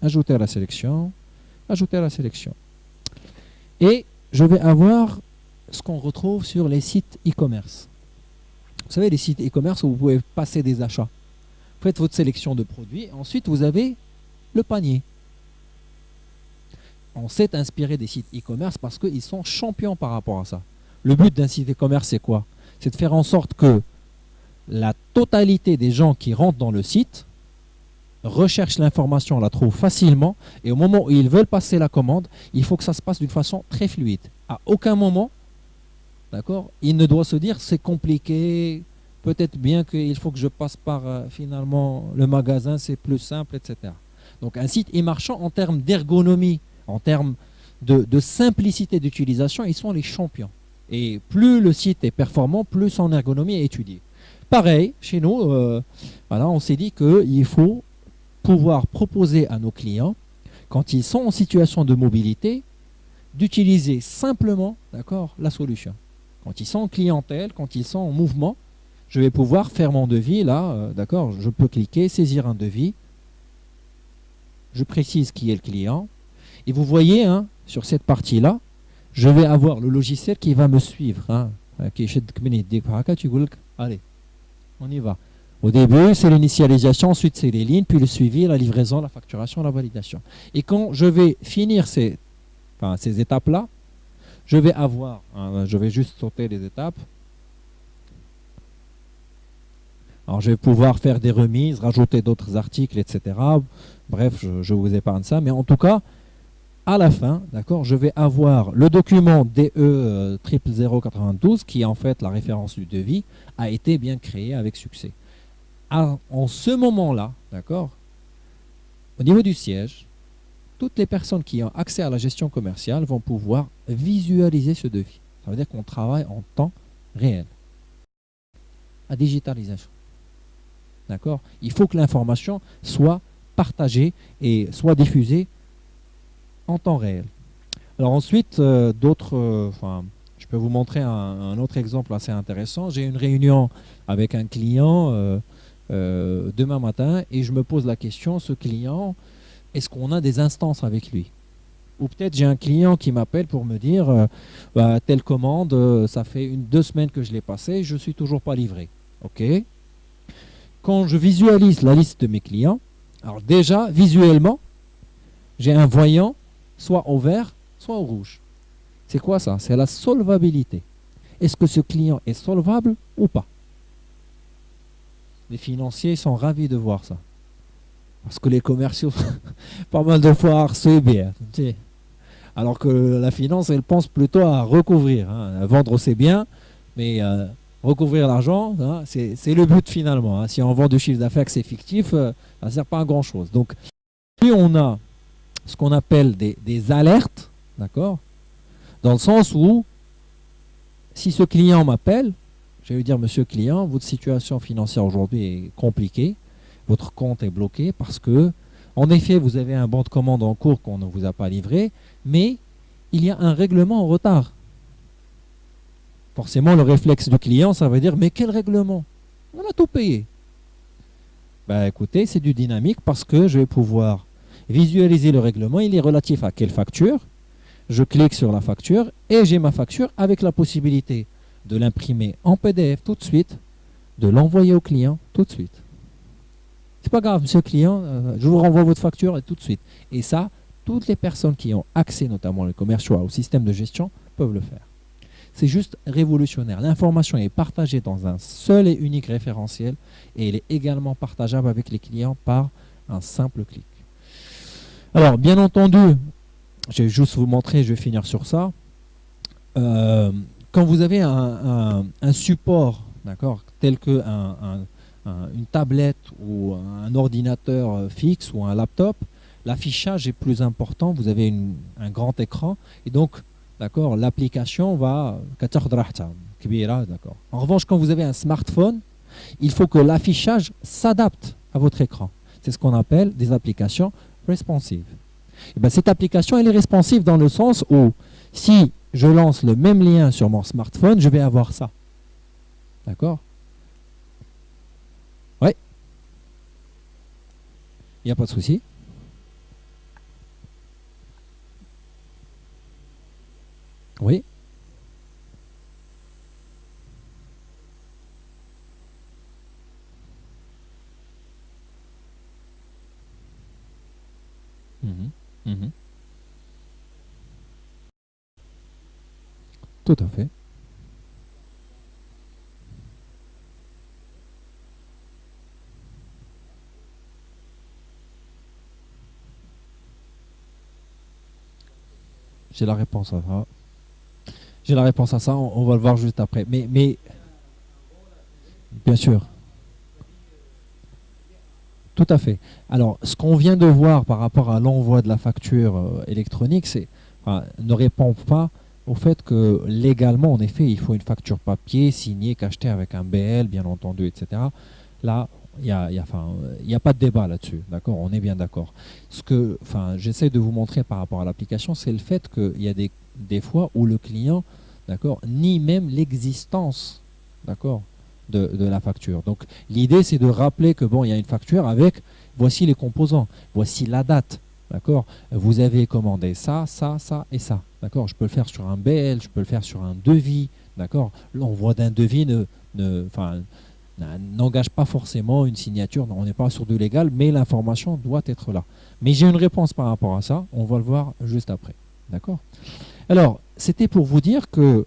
ajouter à la sélection, ajouter à la sélection. Et je vais avoir ce qu'on retrouve sur les sites e-commerce. Vous savez, les sites e-commerce où vous pouvez passer des achats. Vous faites votre sélection de produits, ensuite vous avez le panier. On s'est inspiré des sites e-commerce parce qu'ils sont champions par rapport à ça. Le but d'un site e-commerce, c'est quoi? C'est de faire en sorte que la totalité des gens qui rentrent dans le site recherchent l'information, la trouvent facilement, et au moment où ils veulent passer la commande, il faut que ça se passe d'une façon très fluide. À aucun moment, d'accord, il ne doit se dire c'est compliqué, peut-être bien qu'il faut que je passe par finalement le magasin, c'est plus simple, etc. Donc un site e-marchand en termes d'ergonomie, en termes de simplicité d'utilisation, ils sont les champions. Et plus le site est performant, plus son ergonomie est étudiée. Pareil, chez nous, voilà, on s'est dit qu'il faut pouvoir proposer à nos clients, quand ils sont en situation de mobilité, d'utiliser simplement, d'accord, la solution. Quand ils sont en clientèle, quand ils sont en mouvement, je vais pouvoir faire mon devis là, d'accord, je peux cliquer, saisir un devis, je précise qui est le client, et vous voyez, hein, sur cette partie-là, je vais avoir le logiciel qui va me suivre. Hein, allez, on y va. Au début, c'est l'initialisation, ensuite c'est les lignes, puis le suivi, la livraison, la facturation, la validation. Et quand je vais finir ces étapes-là, je vais avoir, hein, je vais juste sauter les étapes. Alors je vais pouvoir faire des remises, rajouter d'autres articles, etc. Bref, je vous épargne ça. Mais en tout cas, à la fin, d'accord, je vais avoir le document DE 00092 qui est en fait la référence du devis, a été bien créé avec succès. En ce moment-là, d'accord, au niveau du siège, toutes les personnes qui ont accès à la gestion commerciale vont pouvoir visualiser ce devis. Ça veut dire qu'on travaille en temps réel. La digitalisation. D'accord? Il faut que l'information soit partagée et soit diffusée en temps réel. Alors ensuite, je peux vous montrer un autre exemple assez intéressant. J'ai une réunion avec un client demain matin et je me pose la question, ce client, est-ce qu'on a des instances avec lui? Ou peut-être j'ai un client qui m'appelle pour me dire telle commande, ça fait 2 semaines que je l'ai passée, je ne suis toujours pas livré. Ok. Quand je visualise la liste de mes clients, alors déjà, visuellement, j'ai un voyant soit au vert, soit au rouge. C'est quoi ça? C'est la solvabilité. Est-ce que ce client est solvable ou pas? Les financiers sont ravis de voir ça. Parce que les commerciaux, pas mal de fois harcelés. Alors que la finance, elle pense plutôt à recouvrir. Hein. À vendre, c'est bien, mais recouvrir l'argent, hein, c'est le but finalement. Hein. Si on vend du chiffre d'affaires que c'est fictif, ça ne sert pas à grand-chose. Donc, puis on a ce qu'on appelle des alertes, d'accord? Dans le sens où, si ce client m'appelle, je vais lui dire, monsieur client, votre situation financière aujourd'hui est compliquée, votre compte est bloqué parce que, en effet, vous avez un bon de commande en cours qu'on ne vous a pas livré, mais il y a un règlement en retard. Forcément, le réflexe du client, ça veut dire, mais quel règlement? On a tout payé. Ben écoutez, c'est du dynamique parce que je vais pouvoir visualiser le règlement. Il est relatif à quelle facture? Je clique sur la facture et j'ai ma facture avec la possibilité de l'imprimer en PDF tout de suite, de l'envoyer au client tout de suite. C'est pas grave, monsieur le client, je vous renvoie votre facture et tout de suite. Et ça, toutes les personnes qui ont accès, notamment les commerciaux, au système de gestion, peuvent le faire. C'est juste révolutionnaire. L'information est partagée dans un seul et unique référentiel et elle est également partageable avec les clients par un simple clic. Alors, bien entendu, je vais juste vous montrer, je vais finir sur ça. Quand vous avez un support, d'accord, tel que une tablette ou un ordinateur fixe ou un laptop, l'affichage est plus important. Vous avez un grand écran et donc, d'accord, l'application va كبيرة, d'accord. En revanche, quand vous avez un smartphone, il faut que l'affichage s'adapte à votre écran. C'est ce qu'on appelle des applications responsives. Et ben, cette application, elle est responsive dans le sens où si je lance le même lien sur mon smartphone, je vais avoir ça. D'accord? Oui. Il n'y a pas de souci. Oui. Mhm. Mhm. Tout à fait. J'ai la réponse à ça. J'ai la réponse à ça, on va le voir juste après. Mais bien sûr, tout à fait. Alors, ce qu'on vient de voir par rapport à l'envoi de la facture électronique, ne répond pas au fait que légalement, en effet, il faut une facture papier signée, cachetée avec un BL, bien entendu, etc. Là, il y a pas de débat là-dessus, d'accord? On est bien d'accord. J'essaie de vous montrer par rapport à l'application, c'est le fait qu'il y a des fois où le client, d'accord, nie même l'existence, d'accord, de la facture. Donc, l'idée, c'est de rappeler que bon, il y a une facture avec voici les composants, voici la date, d'accord. Vous avez commandé ça, ça, ça et ça, d'accord. Je peux le faire sur un BL, je peux le faire sur un devis, d'accord. L'envoi d'un devis n'engage pas forcément une signature, non, on n'est pas sur du légal, mais l'information doit être là. Mais j'ai une réponse par rapport à ça, on va le voir juste après, d'accord. Alors, c'était pour vous dire que,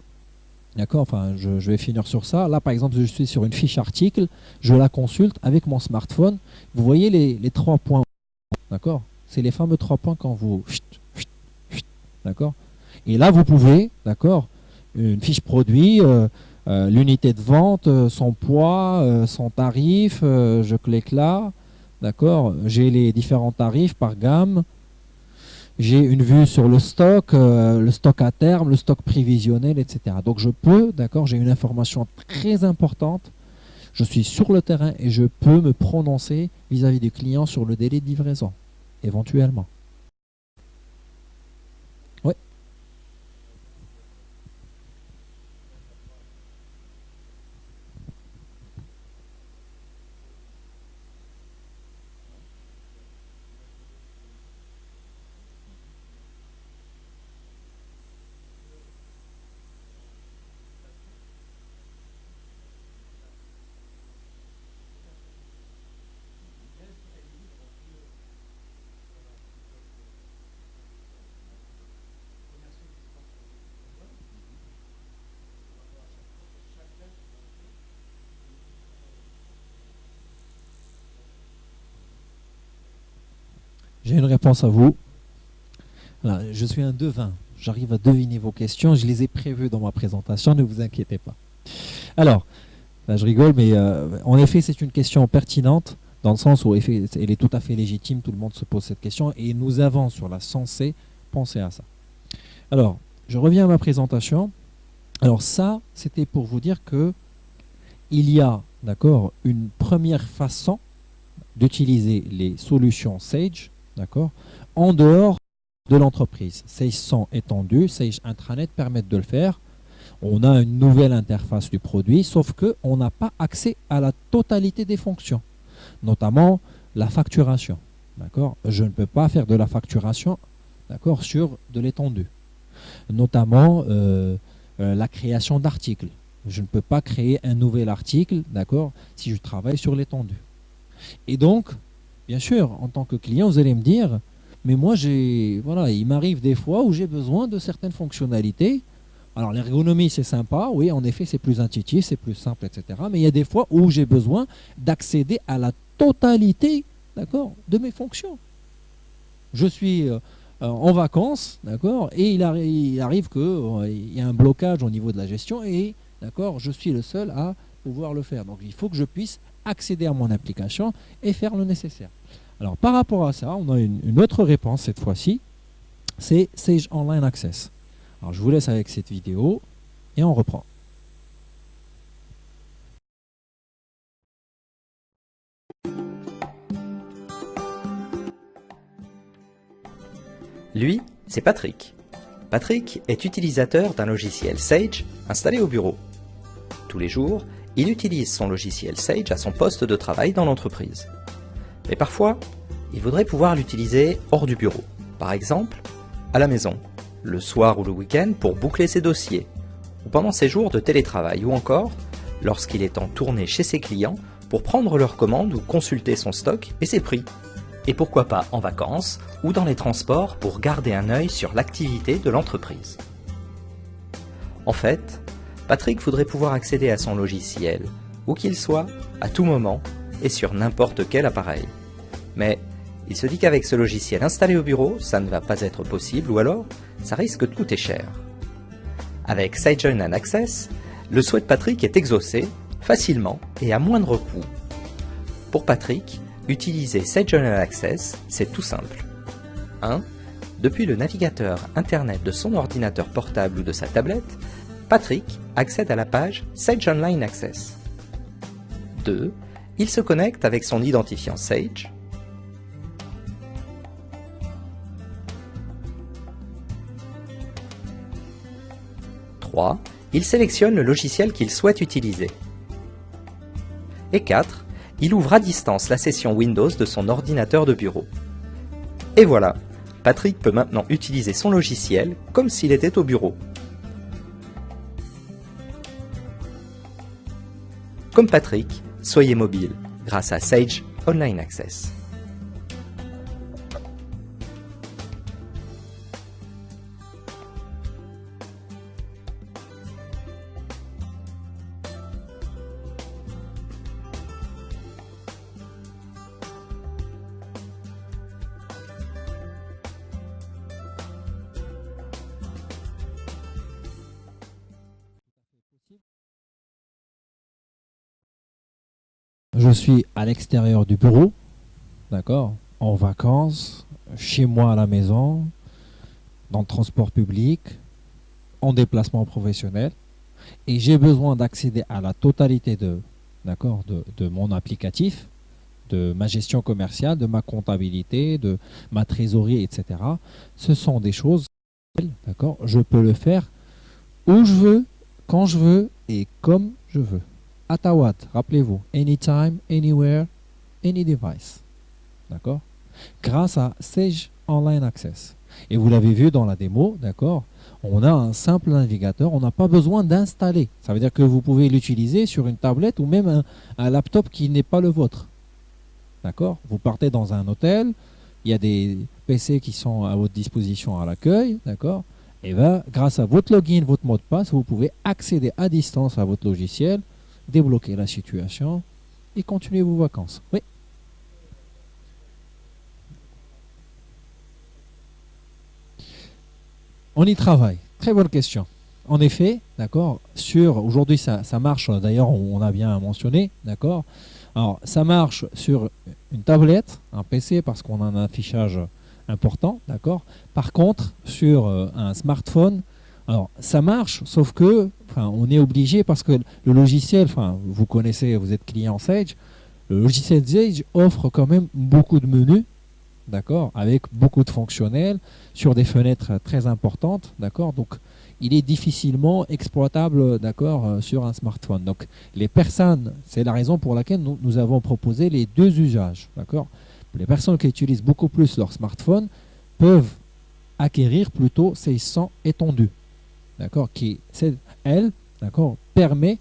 d'accord, je vais finir sur ça. Là, par exemple, je suis sur une fiche article, je la consulte avec mon smartphone. Vous voyez les 3 points, d'accord. C'est les fameux 3 points quand vous... D'accord. Et là, vous pouvez, d'accord, une fiche produit, l'unité de vente, son poids, son tarif, je clique là, d'accord. J'ai les différents tarifs par gamme. J'ai une vue sur le stock à terme, le stock prévisionnel, etc. Donc je peux, d'accord, j'ai une information très importante. Je suis sur le terrain et je peux me prononcer vis-à-vis des clients sur le délai de livraison, éventuellement. Oui. J'ai une réponse à vous. Là, je suis un devin. J'arrive à deviner vos questions. Je les ai prévues dans ma présentation. Ne vous inquiétez pas. Alors, là, je rigole, mais en effet, c'est une question pertinente dans le sens où elle est tout à fait légitime. Tout le monde se pose cette question et nous avons sur la censée pensé à ça. Alors, je reviens à ma présentation. Alors ça, c'était pour vous dire que il y a, d'accord, une première façon d'utiliser les solutions Sage, d'accord, en dehors de l'entreprise. Sage 100 étendu, Sage Intranet permettent de le faire. On a une nouvelle interface du produit, sauf qu'on n'a pas accès à la totalité des fonctions, notamment la facturation. D'accord. Je ne peux pas faire de la facturation, d'accord, sur de l'étendu. Notamment la création d'articles. Je ne peux pas créer un nouvel article, d'accord, si je travaille sur l'étendu. Et donc, bien sûr, en tant que client, vous allez me dire, mais moi, il m'arrive des fois où j'ai besoin de certaines fonctionnalités. Alors, l'ergonomie, c'est sympa, oui, en effet, c'est plus intuitif, c'est plus simple, etc. Mais il y a des fois où j'ai besoin d'accéder à la totalité, d'accord, de mes fonctions. Je suis en vacances, d'accord, et il arrive qu'il y a un blocage au niveau de la gestion et, d'accord, je suis le seul à pouvoir le faire. Donc, il faut que je puisse accéder à mon application et faire le nécessaire. Alors, par rapport à ça, on a une autre réponse cette fois-ci, c'est Sage Online Access. Alors, je vous laisse avec cette vidéo et on reprend. Lui, c'est Patrick. Patrick est utilisateur d'un logiciel Sage installé au bureau. Tous les jours, il utilise son logiciel Sage à son poste de travail dans l'entreprise. Mais parfois, il voudrait pouvoir l'utiliser hors du bureau. Par exemple, à la maison, le soir ou le week-end pour boucler ses dossiers, ou pendant ses jours de télétravail, ou encore lorsqu'il est en tournée chez ses clients pour prendre leurs commandes ou consulter son stock et ses prix. Et pourquoi pas en vacances ou dans les transports pour garder un œil sur l'activité de l'entreprise. En fait, Patrick voudrait pouvoir accéder à son logiciel, où qu'il soit, à tout moment et sur n'importe quel appareil. Mais il se dit qu'avec ce logiciel installé au bureau, ça ne va pas être possible ou alors ça risque de coûter cher. Avec Sage Online Access, le souhait de Patrick est exaucé facilement et à moindre coût. Pour Patrick, utiliser Sage Online Access, c'est tout simple. 1. Depuis le navigateur Internet de son ordinateur portable ou de sa tablette, Patrick accède à la page Sage Online Access. 2. Il se connecte avec son identifiant Sage. 3. Il sélectionne le logiciel qu'il souhaite utiliser. Et 4. Il ouvre à distance la session Windows de son ordinateur de bureau. Et voilà, Patrick peut maintenant utiliser son logiciel comme s'il était au bureau. Comme Patrick, soyez mobile grâce à Sage Online Access. Je suis à l'extérieur du bureau, d'accord, en vacances, chez moi à la maison, dans le transport public, en déplacement professionnel, et j'ai besoin d'accéder à la totalité de mon applicatif, de ma gestion commerciale, de ma comptabilité, de ma trésorerie, etc. Ce sont des choses, d'accord, je peux le faire où je veux, quand je veux et comme je veux. Atawat, rappelez-vous, anytime, anywhere, any device. D'accord? Grâce à Sage Online Access. Et vous l'avez vu dans la démo, d'accord? On a un simple navigateur, on n'a pas besoin d'installer. Ça veut dire que vous pouvez l'utiliser sur une tablette ou même un laptop qui n'est pas le vôtre. D'accord? Vous partez dans un hôtel, il y a des PC qui sont à votre disposition à l'accueil, d'accord? Et bien, grâce à votre login, votre mot de passe, vous pouvez accéder à distance à votre logiciel, débloquer la situation et continuer vos vacances. Oui. On y travaille. Très bonne question. En effet, d'accord, aujourd'hui ça marche, d'ailleurs on a bien mentionné, d'accord. Alors ça marche sur une tablette, un PC parce qu'on a un affichage important, d'accord. Par contre, sur un smartphone, alors ça marche, sauf que on est obligé parce que le logiciel, vous connaissez, vous êtes client Sage, le logiciel Sage offre quand même beaucoup de menus, d'accord, avec beaucoup de fonctionnels sur des fenêtres très importantes, d'accord. Donc il est difficilement exploitable, d'accord, sur un smartphone. Donc les personnes, c'est la raison pour laquelle nous avons proposé les deux usages, d'accord. Les personnes qui utilisent beaucoup plus leur smartphone peuvent acquérir plutôt ces 100 étendus, d'accord, qui, elle, d'accord, permet,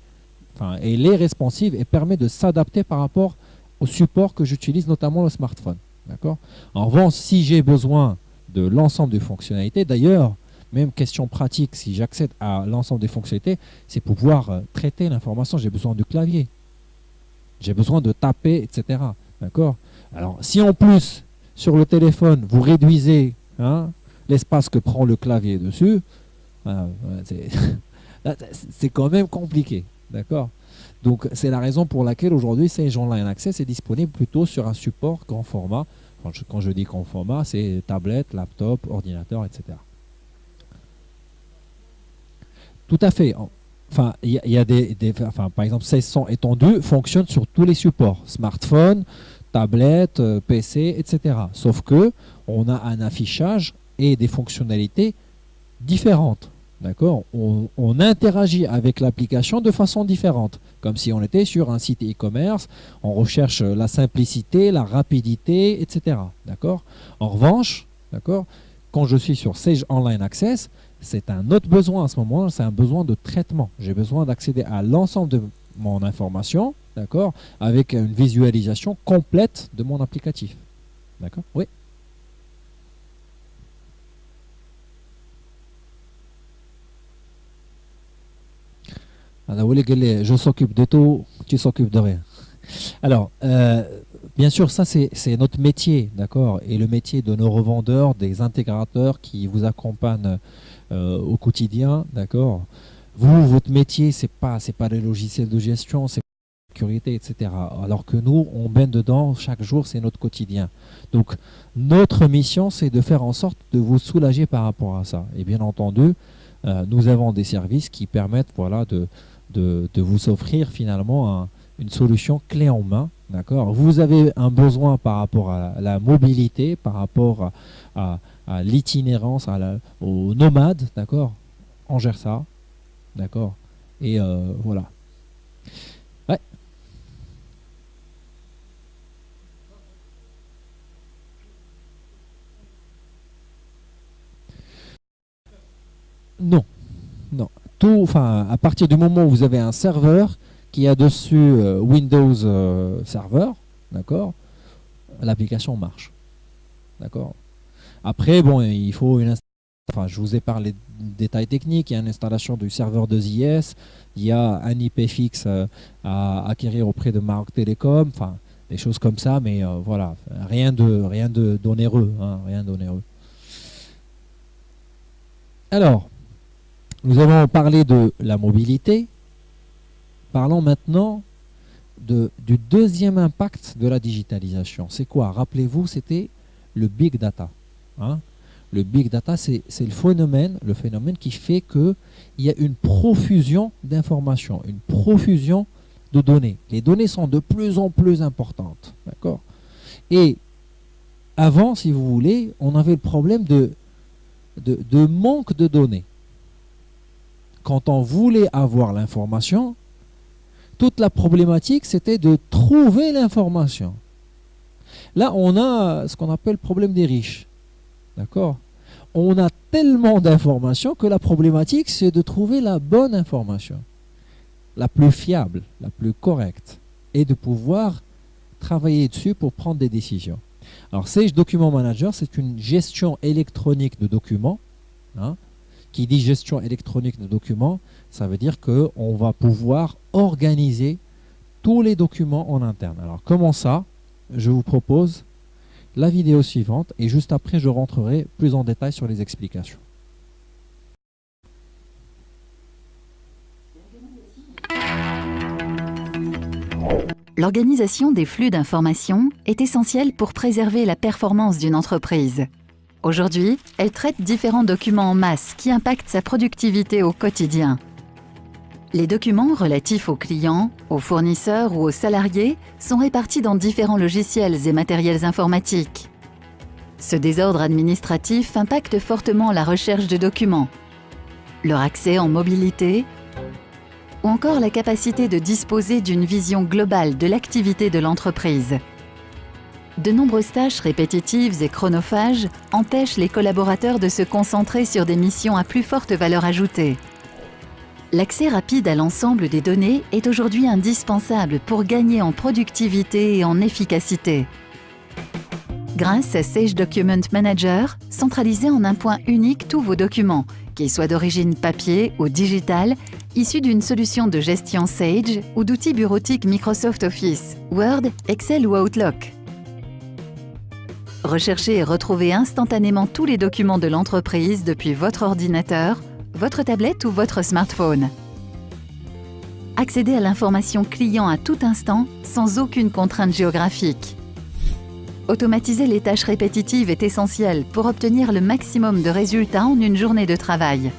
elle est responsive et permet de s'adapter par rapport au support que j'utilise, notamment le smartphone, d'accord. En revanche, si j'ai besoin de l'ensemble des fonctionnalités, d'ailleurs, même question pratique, si j'accède à l'ensemble des fonctionnalités, c'est pour pouvoir traiter l'information, j'ai besoin du clavier, j'ai besoin de taper, etc., d'accord. Alors, si en plus, sur le téléphone, vous réduisez l'espace que prend le clavier dessus, c'est quand même compliqué, d'accord. Donc, c'est la raison pour laquelle aujourd'hui, Sage Online Access est disponible plutôt sur un support grand format. Quand je dis grand format, c'est tablette, laptop, ordinateur, etc. Tout à fait. Il y a par exemple, 1600 étendu fonctionne sur tous les supports, smartphone, tablette, PC, etc. Sauf que on a un affichage et des fonctionnalités différentes. D'accord, on interagit avec l'application de façon différente, comme si on était sur un site e-commerce, on recherche la simplicité, la rapidité, etc. D'accord. En revanche, d'accord, quand je suis sur Sage Online Access, c'est un autre besoin à ce moment-là, c'est un besoin de traitement. J'ai besoin d'accéder à l'ensemble de mon information, d'accord, avec une visualisation complète de mon applicatif. D'accord. Oui. Je s'occupe de tout, tu s'occupes de rien. Alors, bien sûr, ça c'est notre métier, d'accord, et le métier de nos revendeurs, des intégrateurs qui vous accompagnent au quotidien, d'accord. Vous, votre métier, c'est pas les logiciels de gestion, c'est la sécurité, etc. Alors que nous, on baigne dedans chaque jour, c'est notre quotidien. Donc, notre mission, c'est de faire en sorte de vous soulager par rapport à ça. Et bien entendu, nous avons des services qui permettent, voilà, de vous offrir finalement une solution clé en main. D'accord. Vous avez un besoin par rapport à la mobilité, par rapport à l'itinérance, aux nomades. D'accord. On gère ça. D'accord. Et voilà. Ouais. Non. Non. Tout, enfin, à partir du moment où vous avez un serveur qui a dessus Windows Server, d'accord, l'application marche. D'accord. Après, bon, il faut une installation. Enfin, je vous ai parlé de détails techniques. Il y a une installation du serveur de ZS. Il y a un IP fixe à acquérir auprès de Maroc Télécom. Enfin, des choses comme ça, mais voilà, rien d'onéreux, hein, rien d'onéreux. Alors, nous avons parlé de la mobilité. Parlons maintenant du deuxième impact de la digitalisation. C'est quoi? Rappelez-vous, c'était le big data. Hein. Le big data, c'est le phénomène qui fait qu'il y a une profusion d'informations, une profusion de données. Les données sont de plus en plus importantes. D'accord. Et avant, si vous voulez, on avait le problème de manque de données. Quand on voulait avoir l'information, toute la problématique, c'était de trouver l'information. Là, on a ce qu'on appelle le problème des riches. D'accord? On a tellement d'informations que la problématique, c'est de trouver la bonne information, la plus fiable, la plus correcte, et de pouvoir travailler dessus pour prendre des décisions. Alors, Sage Document Manager, c'est une gestion électronique de documents. Hein. Qui dit gestion électronique de documents, ça veut dire qu'on va pouvoir organiser tous les documents en interne. Alors, comment ça? Je vous propose la vidéo suivante et juste après, je rentrerai plus en détail sur les explications. L'organisation des flux d'informations est essentielle pour préserver la performance d'une entreprise. Aujourd'hui, elle traite différents documents en masse qui impactent sa productivité au quotidien. Les documents relatifs aux clients, aux fournisseurs ou aux salariés sont répartis dans différents logiciels et matériels informatiques. Ce désordre administratif impacte fortement la recherche de documents, leur accès en mobilité ou encore la capacité de disposer d'une vision globale de l'activité de l'entreprise. De nombreuses tâches répétitives et chronophages empêchent les collaborateurs de se concentrer sur des missions à plus forte valeur ajoutée. L'accès rapide à l'ensemble des données est aujourd'hui indispensable pour gagner en productivité et en efficacité. Grâce à Sage Document Manager, centralisez en un point unique tous vos documents, qu'ils soient d'origine papier ou digital, issus d'une solution de gestion Sage ou d'outils bureautiques Microsoft Office, Word, Excel ou Outlook. Recherchez et retrouvez instantanément tous les documents de l'entreprise depuis votre ordinateur, votre tablette ou votre smartphone. Accédez à l'information client à tout instant sans aucune contrainte géographique. Automatiser les tâches répétitives est essentiel pour obtenir le maximum de résultats en une journée de travail.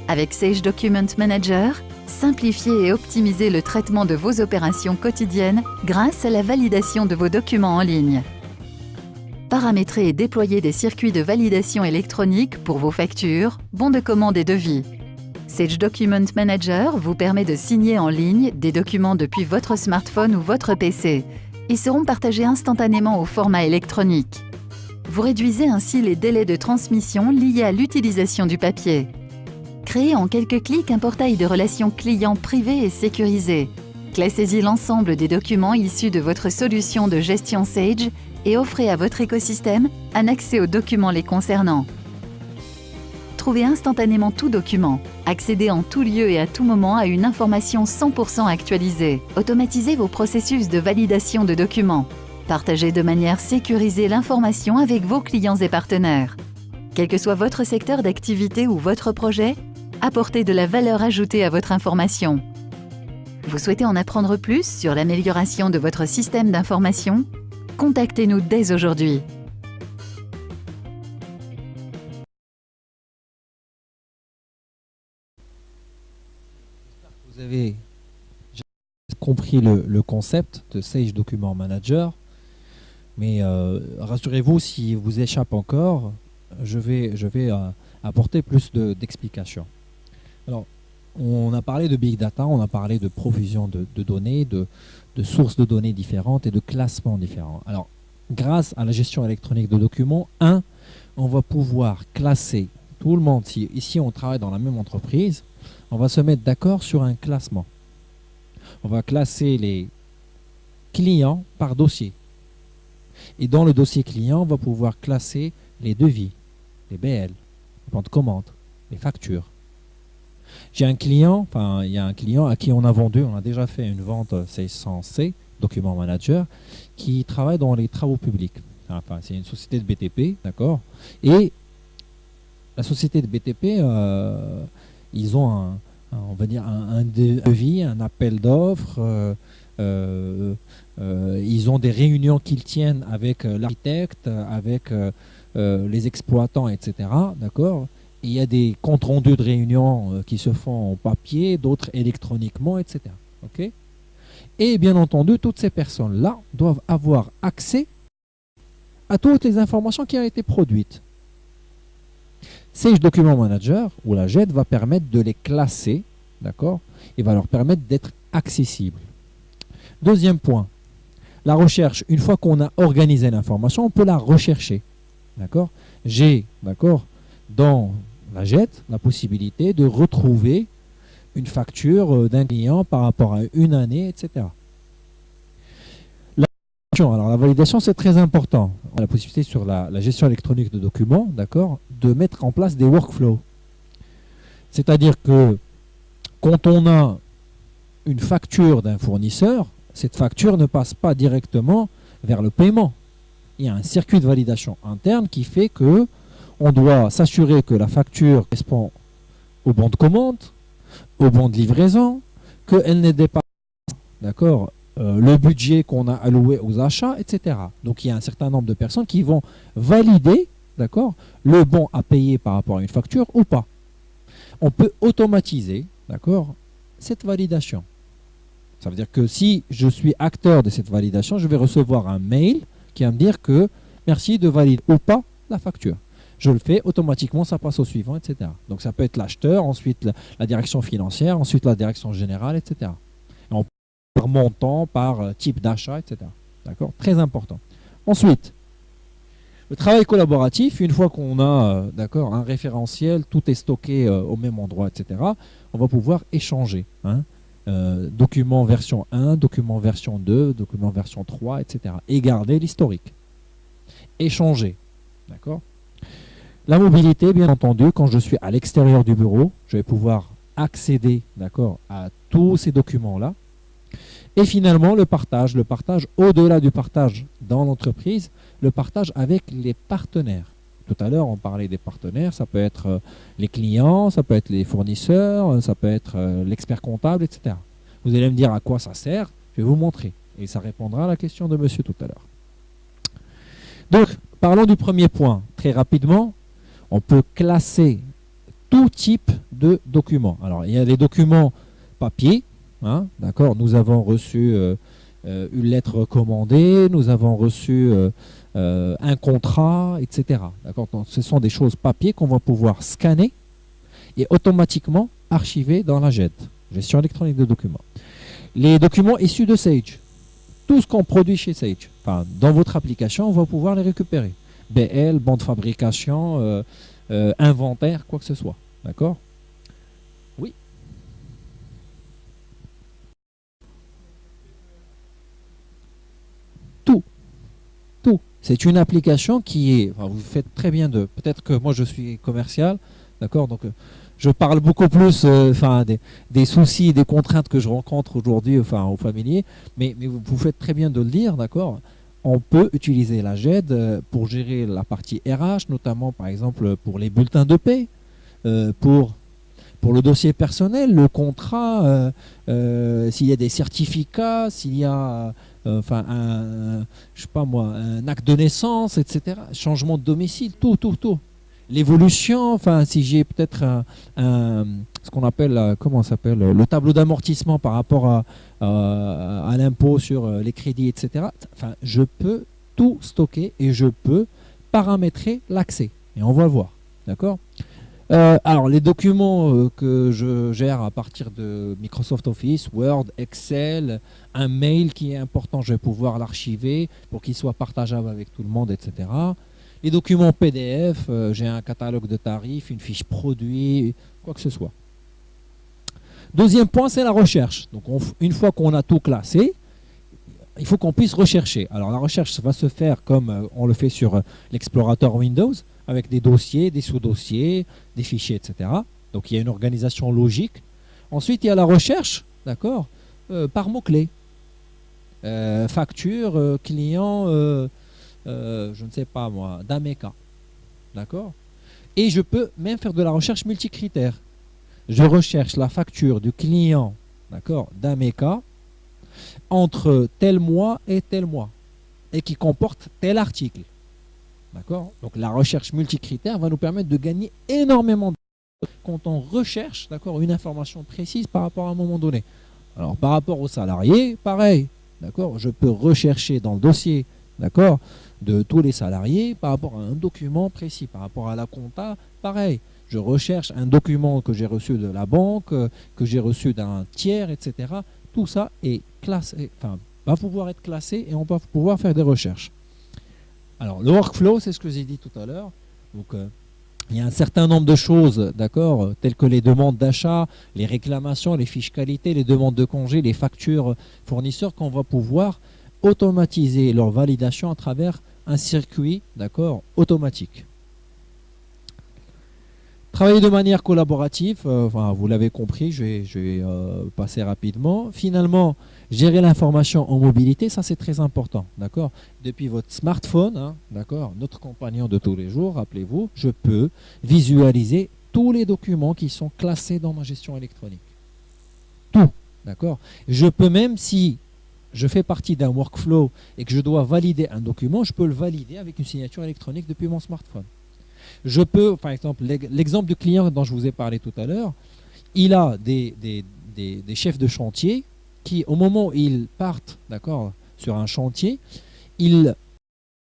Avec Sage Document Manager, simplifiez et optimisez le traitement de vos opérations quotidiennes grâce à la validation de vos documents en ligne. Par paramétrer et déployer des circuits de validation électronique pour vos factures, bons de commande et devis. Sage Document Manager vous permet de signer en ligne des documents depuis votre smartphone ou votre PC. Ils seront partagés instantanément au format électronique. Vous réduisez ainsi les délais de transmission liés à l'utilisation du papier. Créez en quelques clics un portail de relations clients privé et sécurisé. Classez-y l'ensemble des documents issus de votre solution de gestion Sage et offrez à votre écosystème un accès aux documents les concernant. Trouvez instantanément tout document. Accédez en tout lieu et à tout moment à une information 100% actualisée. Automatisez vos processus de validation de documents. Partagez de manière sécurisée l'information avec vos clients et partenaires. Quel que soit votre secteur d'activité ou votre projet, apportez de la valeur ajoutée à votre information. Vous souhaitez en apprendre plus sur l'amélioration de votre système d'information? Contactez-nous dès aujourd'hui. Vous avez compris le concept de Sage Document Manager, mais rassurez-vous, si vous échappe encore, je vais apporter plus d'explications. Alors, on a parlé de Big Data, on a parlé de provision de données, de sources de données différentes et de classements différents. Alors, grâce à la gestion électronique de documents, on va pouvoir classer tout le monde. Si ici on travaille dans la même entreprise, on va se mettre d'accord sur un classement. On va classer les clients par dossier. Et dans le dossier client, on va pouvoir classer les devis, les BL, les bons de commande, les factures. Il y a un client à qui on a vendu, on a déjà fait une vente C100C, Document Manager, qui travaille dans les travaux publics. Enfin, c'est une société de BTP, d'accord. Et la société de BTP, ils ont on va dire un devis, un appel d'offres. Ils ont des réunions qu'ils tiennent avec l'architecte, avec les exploitants, etc. D'accord. Et il y a des comptes rendus de réunions qui se font en papier, d'autres électroniquement, etc. Okay. Et bien entendu, toutes ces personnes-là doivent avoir accès à toutes les informations qui ont été produites. Sage Document Manager ou la JET va permettre de les classer, d'accord, et va leur permettre d'être accessibles. Deuxième point, la recherche. Une fois qu'on a organisé l'information, on peut la rechercher, d'accord. J'ai, d'accord, dans la JET, la possibilité de retrouver une facture d'un client par rapport à une année, etc. Alors la validation, c'est très important. On a la possibilité sur la gestion électronique de documents, d'accord, de mettre en place des workflows. C'est-à-dire que quand on a une facture d'un fournisseur, cette facture ne passe pas directement vers le paiement. Il y a un circuit de validation interne qui fait que on doit s'assurer que la facture correspond au bon de commande, au bon de livraison, qu'elle ne dépasse pas, d'accord, le budget qu'on a alloué aux achats, etc. Donc il y a un certain nombre de personnes qui vont valider, d'accord, le bon à payer par rapport à une facture ou pas. On peut automatiser, d'accord, cette validation. Ça veut dire que si je suis acteur de cette validation, je vais recevoir un mail qui va me dire que merci de valider ou pas la facture. Je le fais, automatiquement, ça passe au suivant, etc. Donc ça peut être l'acheteur, ensuite la direction financière, ensuite la direction générale, etc. Et on peut par montant, par type d'achat, etc. D'accord ? Très important. Ensuite, le travail collaboratif, une fois qu'on a d'accord, un référentiel, tout est stocké au même endroit, etc., on va pouvoir échanger. Document version 1, document version 2, document version 3, etc. Et garder l'historique. Échanger. D'accord ? La mobilité, bien entendu, quand je suis à l'extérieur du bureau, je vais pouvoir accéder, d'accord, à tous ces documents-là. Et finalement, le partage au-delà du partage dans l'entreprise, le partage avec les partenaires. Tout à l'heure, on parlait des partenaires, ça peut être les clients, ça peut être les fournisseurs, ça peut être l'expert comptable, etc. Vous allez me dire à quoi ça sert, je vais vous montrer. Et ça répondra à la question de monsieur tout à l'heure. Donc, parlons du premier point. Très rapidement, on peut classer tout type de documents. Alors, il y a les documents papier. D'accord, nous avons reçu une lettre recommandée, nous avons reçu un contrat, etc. D'accord. Donc, ce sont des choses papier qu'on va pouvoir scanner et automatiquement archiver dans la GED, gestion électronique de documents. Les documents issus de Sage, tout ce qu'on produit chez Sage, enfin, dans votre application, on va pouvoir les récupérer. BL, bon de fabrication, inventaire, quoi que ce soit. D'accord? Oui. Tout. Tout. C'est une application qui est, enfin, vous faites très bien de, peut-être que moi je suis commercial, d'accord, donc je parle beaucoup plus enfin, des soucis, des contraintes que je rencontre aujourd'hui enfin, aux familiers, mais vous faites très bien de le dire, d'accord. On peut utiliser la GED pour gérer la partie RH, notamment par exemple pour les bulletins de paie, pour le dossier personnel, le contrat, s'il y a des certificats, s'il y a enfin je sais pas moi, un acte de naissance, etc. Changement de domicile, tout. L'évolution, enfin si j'ai peut-être ce qu'on appelle, comment ça s'appelle, le tableau d'amortissement par rapport à l'impôt sur les crédits, etc. Enfin, je peux tout stocker et je peux paramétrer l'accès. Et on va le voir, d'accord. Alors, les documents que je gère à partir de Microsoft Office, Word, Excel, un mail qui est important, je vais pouvoir l'archiver pour qu'il soit partageable avec tout le monde, etc. Les documents PDF, j'ai un catalogue de tarifs, une fiche produit, quoi que ce soit. Deuxième point, c'est la recherche. Donc, une fois qu'on a tout classé, il faut qu'on puisse rechercher. Alors, la recherche va se faire comme on le fait sur l'explorateur Windows, avec des dossiers, des sous-dossiers, des fichiers, etc. Donc il y a une organisation logique. Ensuite, il y a la recherche, d'accord, par mots-clés. Facture, client, je ne sais pas moi, d'Ameca. D'accord. Et je peux même faire de la recherche multicritère. Je recherche la facture du client, d'accord, d'Ameca entre tel mois et tel mois, et qui comporte tel article. D'accord. Donc la recherche multicritère va nous permettre de gagner énormément de temps quand on recherche, d'accord, une information précise par rapport à un moment donné. Alors par rapport aux salariés, pareil, d'accord, je peux rechercher dans le dossier, d'accord, de tous les salariés par rapport à un document précis, par rapport à la compta, pareil. Je recherche un document que j'ai reçu de la banque, que j'ai reçu d'un tiers, etc. Tout ça est classé, enfin, va pouvoir être classé et on va pouvoir faire des recherches. Alors, le workflow, c'est ce que j'ai dit tout à l'heure. Donc, il y a un certain nombre de choses, d'accord, telles que les demandes d'achat, les réclamations, les fiches qualité, les demandes de congé, les factures fournisseurs, qu'on va pouvoir automatiser leur validation à travers un circuit, d'accord, automatique. Travailler de manière collaborative, enfin, vous l'avez compris, je vais passer rapidement. Finalement, gérer l'information en mobilité, ça c'est très important, d'accord. Depuis votre smartphone, hein, d'accord, notre compagnon de tous les jours, rappelez-vous, je peux visualiser tous les documents qui sont classés dans ma gestion électronique. Tout, d'accord. Je peux même, si je fais partie d'un workflow et que je dois valider un document, je peux le valider avec une signature électronique depuis mon smartphone. Je peux, par exemple, l'exemple du client dont je vous ai parlé tout à l'heure, il a des chefs de chantier qui, au moment où ils partent, d'accord, sur un chantier, ils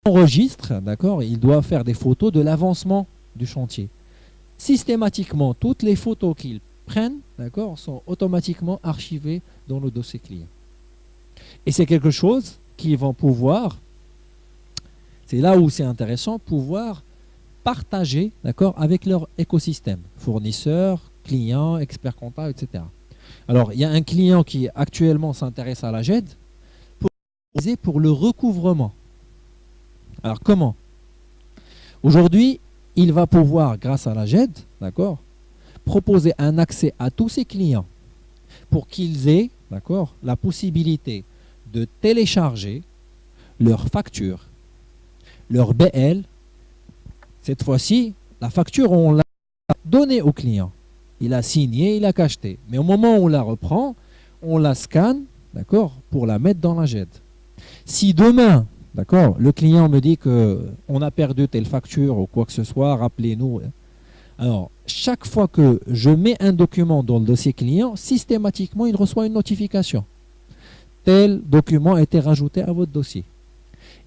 enregistrent, d'accord, ils doivent faire des photos de l'avancement du chantier. Systématiquement, toutes les photos qu'ils prennent, d'accord, sont automatiquement archivées dans le dossier client. Et c'est quelque chose qu'ils vont pouvoir, c'est là où c'est intéressant, pouvoir partager, d'accord, avec leur écosystème, fournisseurs, clients, experts comptables, etc. Alors, il y a un client qui actuellement s'intéresse à la GED pour le recouvrement. Alors, comment? Aujourd'hui, il va pouvoir, grâce à la GED, d'accord, proposer un accès à tous ses clients pour qu'ils aient, d'accord, la possibilité de télécharger leur facture, leur BL. Cette fois-ci, la facture, on l'a donnée au client. Il a signé, il a cacheté. Mais au moment où on la reprend, on la scanne, d'accord, pour la mettre dans la GED. Si demain, d'accord, le client me dit qu'on a perdu telle facture ou quoi que ce soit, rappelez-nous. Alors, chaque fois que je mets un document dans le dossier client, systématiquement, il reçoit une notification. tel document a été rajouté à votre dossier.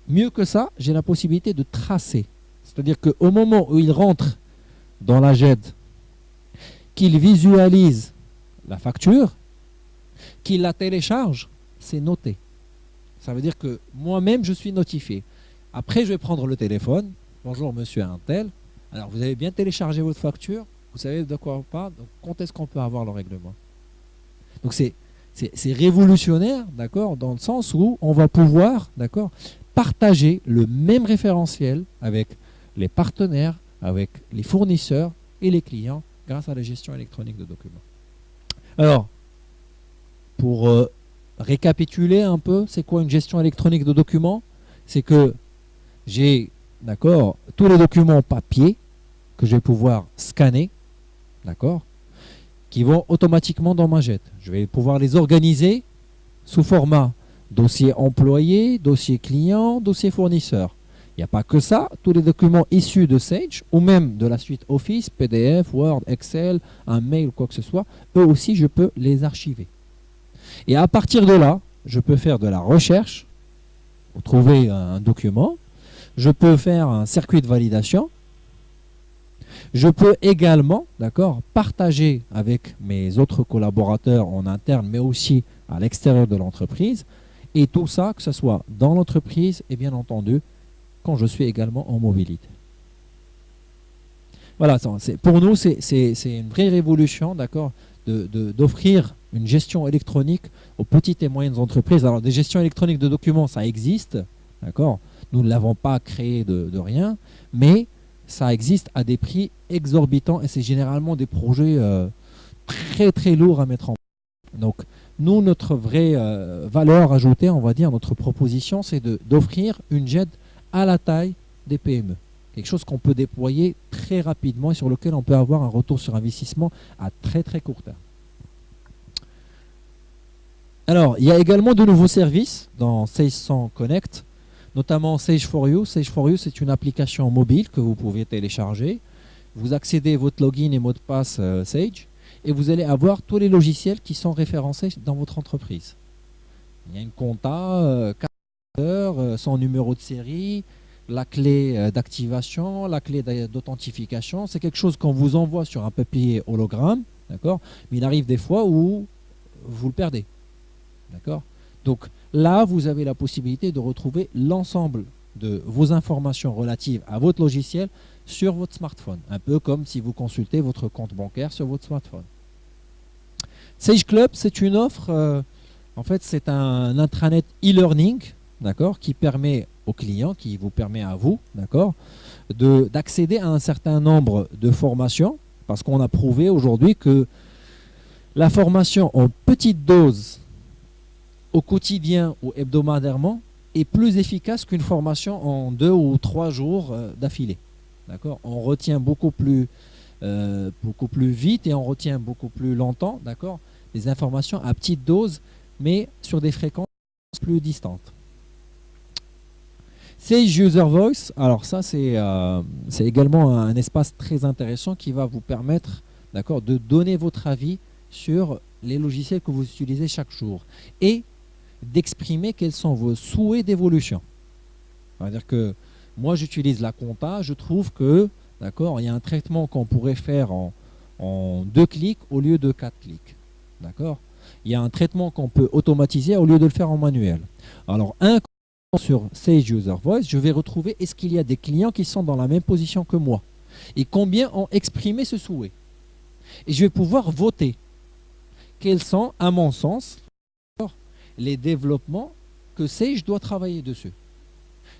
Mieux que ça, j'ai la possibilité de tracer. C'est-à-dire qu'au moment où il rentre dans la GED, qu'il visualise la facture, qu'il la télécharge, c'est noté. Ça veut dire que moi-même, je suis notifié. Après, je vais prendre le téléphone. Bonjour, monsieur Intel. Alors, vous avez bien téléchargé votre facture. Vous savez de quoi on parle. Donc, quand est-ce qu'on peut avoir le règlement? Donc, c'est révolutionnaire, d'accord, dans le sens où on va pouvoir, d'accord, partager le même référentiel avec les partenaires, avec les fournisseurs et les clients grâce à la gestion électronique de documents. Alors, pour récapituler un peu, c'est quoi une gestion électronique de documents? C'est que j'ai, d'accord, tous les documents papier que je vais pouvoir scanner, d'accord, qui vont automatiquement dans ma GED. Je vais pouvoir les organiser sous format dossier employé, dossier client, dossier fournisseur. Il n'y a pas que ça, tous les documents issus de Sage ou même de la suite Office, PDF, Word, Excel, un mail ou quoi que ce soit, eux aussi je peux les archiver. Et à partir de là, je peux faire de la recherche pour trouver un document, je peux faire un circuit de validation, je peux également, d'accord, partager avec mes autres collaborateurs en interne mais aussi à l'extérieur de l'entreprise, et tout ça, que ce soit dans l'entreprise et bien entendu quand je suis également en mobilité. Voilà, pour nous, c'est une vraie révolution, d'accord, d'offrir une gestion électronique aux petites et moyennes entreprises. Alors, des gestions électroniques de documents, ça existe, d'accord. Nous ne l'avons pas créé de rien, mais ça existe à des prix exorbitants et c'est généralement des projets très très lourds à mettre en place. Donc, nous, notre vraie valeur ajoutée, on va dire, notre proposition, c'est d'offrir une GED à la taille des PME. Quelque chose qu'on peut déployer très rapidement et sur lequel on peut avoir un retour sur investissement à très très court terme. Alors, il y a également de nouveaux services dans Sage 100 Connect, notamment Sage for You. Sage for You, c'est une application mobile que vous pouvez télécharger. Vous accédez à votre login et mot de passe Sage et vous allez avoir tous les logiciels qui sont référencés dans votre entreprise. Il y a une compta, son numéro de série, la clé d'activation, la clé d'authentification. C'est quelque chose qu'on vous envoie sur un papier hologramme, d'accord, mais il arrive des fois où vous le perdez, d'accord. Donc là, vous avez la possibilité de retrouver l'ensemble de vos informations relatives à votre logiciel sur votre smartphone, un peu comme si vous consultez votre compte bancaire sur votre smartphone. Sage Club, c'est une offre, en fait, c'est un intranet e-learning, d'accord, qui permet aux clients, qui vous permet à vous, d'accord, d'accéder à un certain nombre de formations, parce qu'on a prouvé aujourd'hui que la formation en petite dose au quotidien ou hebdomadairement est plus efficace qu'une formation en 2 ou 3 jours d'affilée. D'accord, on retient beaucoup plus vite et on retient beaucoup plus longtemps, d'accord, des informations à petite dose, mais sur des fréquences plus distantes. Sage User Voice, alors ça c'est également un espace très intéressant qui va vous permettre, d'accord, de donner votre avis sur les logiciels que vous utilisez chaque jour et d'exprimer quels sont vos souhaits d'évolution. C'est-à-dire que moi j'utilise la compta, je trouve que, d'accord, il y a un traitement qu'on pourrait faire en 2 clics au lieu de 4 clics. D'accord, il y a un traitement qu'on peut automatiser au lieu de le faire en manuel. Alors sur Sage User Voice, je vais retrouver est-ce qu'il y a des clients qui sont dans la même position que moi et combien ont exprimé ce souhait. Et je vais pouvoir voter quels sont, à mon sens, les développements que Sage doit travailler dessus.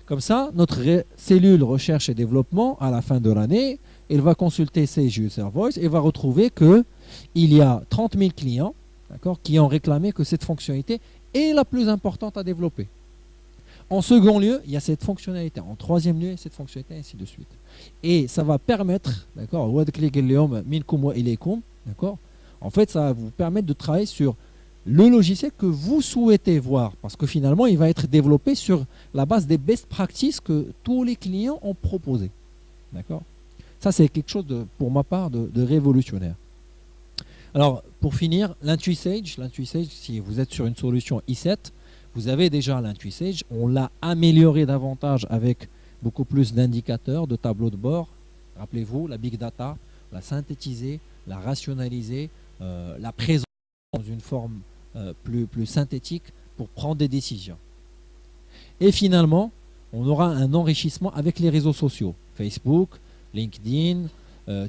Comme ça, notre cellule recherche et développement, à la fin de l'année, elle va consulter Sage User Voice et va retrouver qu'il y a 30 000 clients, d'accord, qui ont réclamé que cette fonctionnalité est la plus importante à développer. En second lieu, il y a cette fonctionnalité. En troisième lieu, cette fonctionnalité, ainsi de suite. Et ça va permettre, d'accord, d'accord, en fait, ça va vous permettre de travailler sur le logiciel que vous souhaitez voir, parce que finalement, il va être développé sur la base des best practices que tous les clients ont proposé. D'accord. Ça, c'est quelque chose, pour ma part, de révolutionnaire. Alors, pour finir, l'IntuiSage, si vous êtes sur une solution i7, Vous avez déjà l'IntuiSage, on l'a amélioré davantage avec beaucoup plus d'indicateurs, de tableaux de bord. Rappelez-vous, la big data, la synthétiser, la rationaliser, la présenter dans une forme plus synthétique pour prendre des décisions. Et finalement, on aura un enrichissement avec les réseaux sociaux, Facebook, LinkedIn,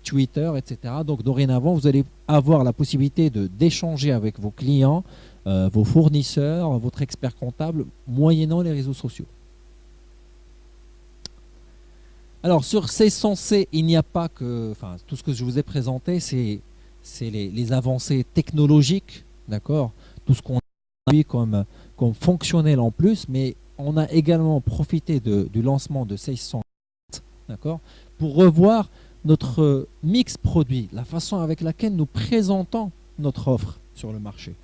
Twitter, etc. Donc dorénavant, vous allez avoir la possibilité d'échanger avec vos clients, vos fournisseurs, votre expert comptable, moyennant les réseaux sociaux. Alors sur ces censés, il n'y a pas que, enfin tout ce que je vous ai présenté, c'est les avancées technologiques, d'accord, tout ce qu'on a vu comme fonctionnel en plus, mais on a également profité du lancement de 600, d'accord, pour revoir notre mix produit, la façon avec laquelle nous présentons notre offre sur le marché.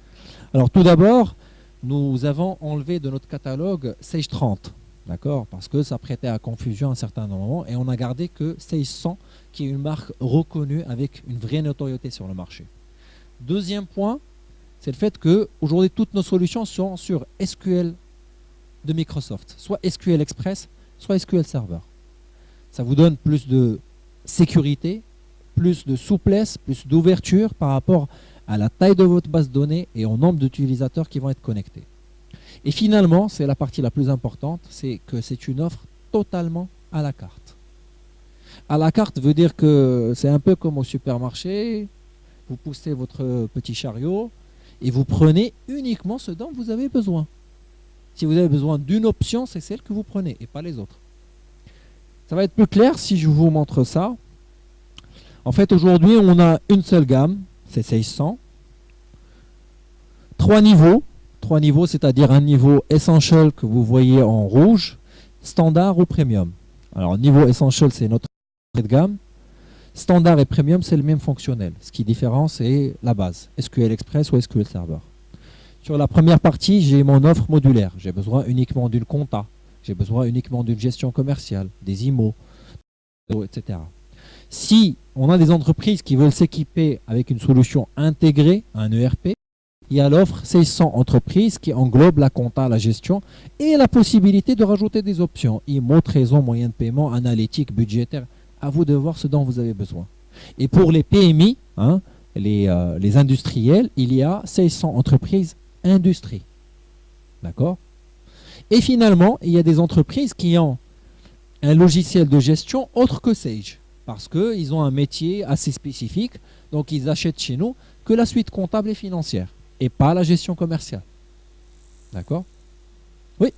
Alors tout d'abord, nous avons enlevé de notre catalogue Sage 30, d'accord, parce que ça prêtait à confusion à un certain moment, et on a gardé que Sage 100, qui est une marque reconnue avec une vraie notoriété sur le marché. Deuxième point, c'est le fait que aujourd'hui toutes nos solutions sont sur SQL de Microsoft, soit SQL Express, soit SQL Server. Ça vous donne plus de sécurité, plus de souplesse, plus d'ouverture par rapport à la taille de votre base de données et au nombre d'utilisateurs qui vont être connectés. Et finalement, c'est la partie la plus importante, c'est que c'est une offre totalement à la carte. À la carte veut dire que c'est un peu comme au supermarché, vous poussez votre petit chariot et vous prenez uniquement ce dont vous avez besoin. Si vous avez besoin d'une option, c'est celle que vous prenez et pas les autres. Ça va être plus clair si je vous montre ça. En fait, aujourd'hui, on a une seule gamme, c'est 600. Trois niveaux, c'est-à-dire un niveau Essential que vous voyez en rouge, Standard ou Premium. Alors, niveau Essential, c'est notre entrée de gamme. Standard et Premium, c'est le même fonctionnel. Ce qui diffère, c'est la base, SQL Express ou SQL Server. Sur la première partie, j'ai mon offre modulaire. J'ai besoin uniquement d'une compta. J'ai besoin uniquement d'une gestion commerciale, des IMO, etc. Si on a des entreprises qui veulent s'équiper avec une solution intégrée, un ERP, il y a l'offre 600 entreprises qui englobe la compta, la gestion et la possibilité de rajouter des options. IMO, trésor, moyen de paiement, analytique, budgétaire. À vous de voir ce dont vous avez besoin. Et pour les PMI, les industriels, il y a 600 entreprises industrie. D'accord ? Et finalement, il y a des entreprises qui ont un logiciel de gestion autre que Sage. Parce qu'ils ont un métier assez spécifique. Donc, ils achètent chez nous que la suite comptable et financière. Et pas la gestion commerciale. D'accord ? Oui.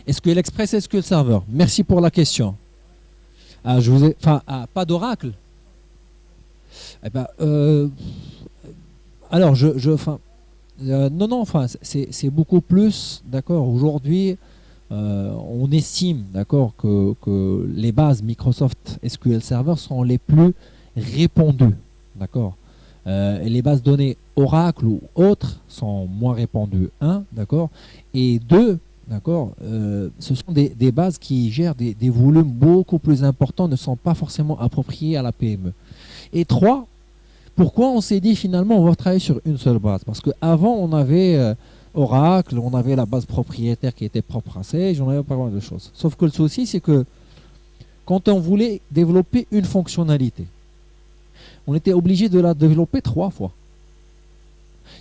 SQL Express et SQL Server. Merci pour la question. Pas d'Oracle. Eh ben, alors, c'est beaucoup plus, d'accord, aujourd'hui, on estime, d'accord, que les bases Microsoft SQL Server sont les plus répandues, d'accord. Les bases données Oracle ou autres sont moins répandues, d'accord, et deux, d'accord, ce sont des bases qui gèrent des volumes beaucoup plus importants, ne sont pas forcément appropriés à la PME. Et trois, pourquoi on s'est dit finalement on va travailler sur une seule base? Parce qu'avant on avait Oracle, on avait la base propriétaire qui était propre à Sage, on avait pas mal de choses. Sauf que le souci c'est que quand on voulait développer une fonctionnalité, on était obligé de la développer 3 fois.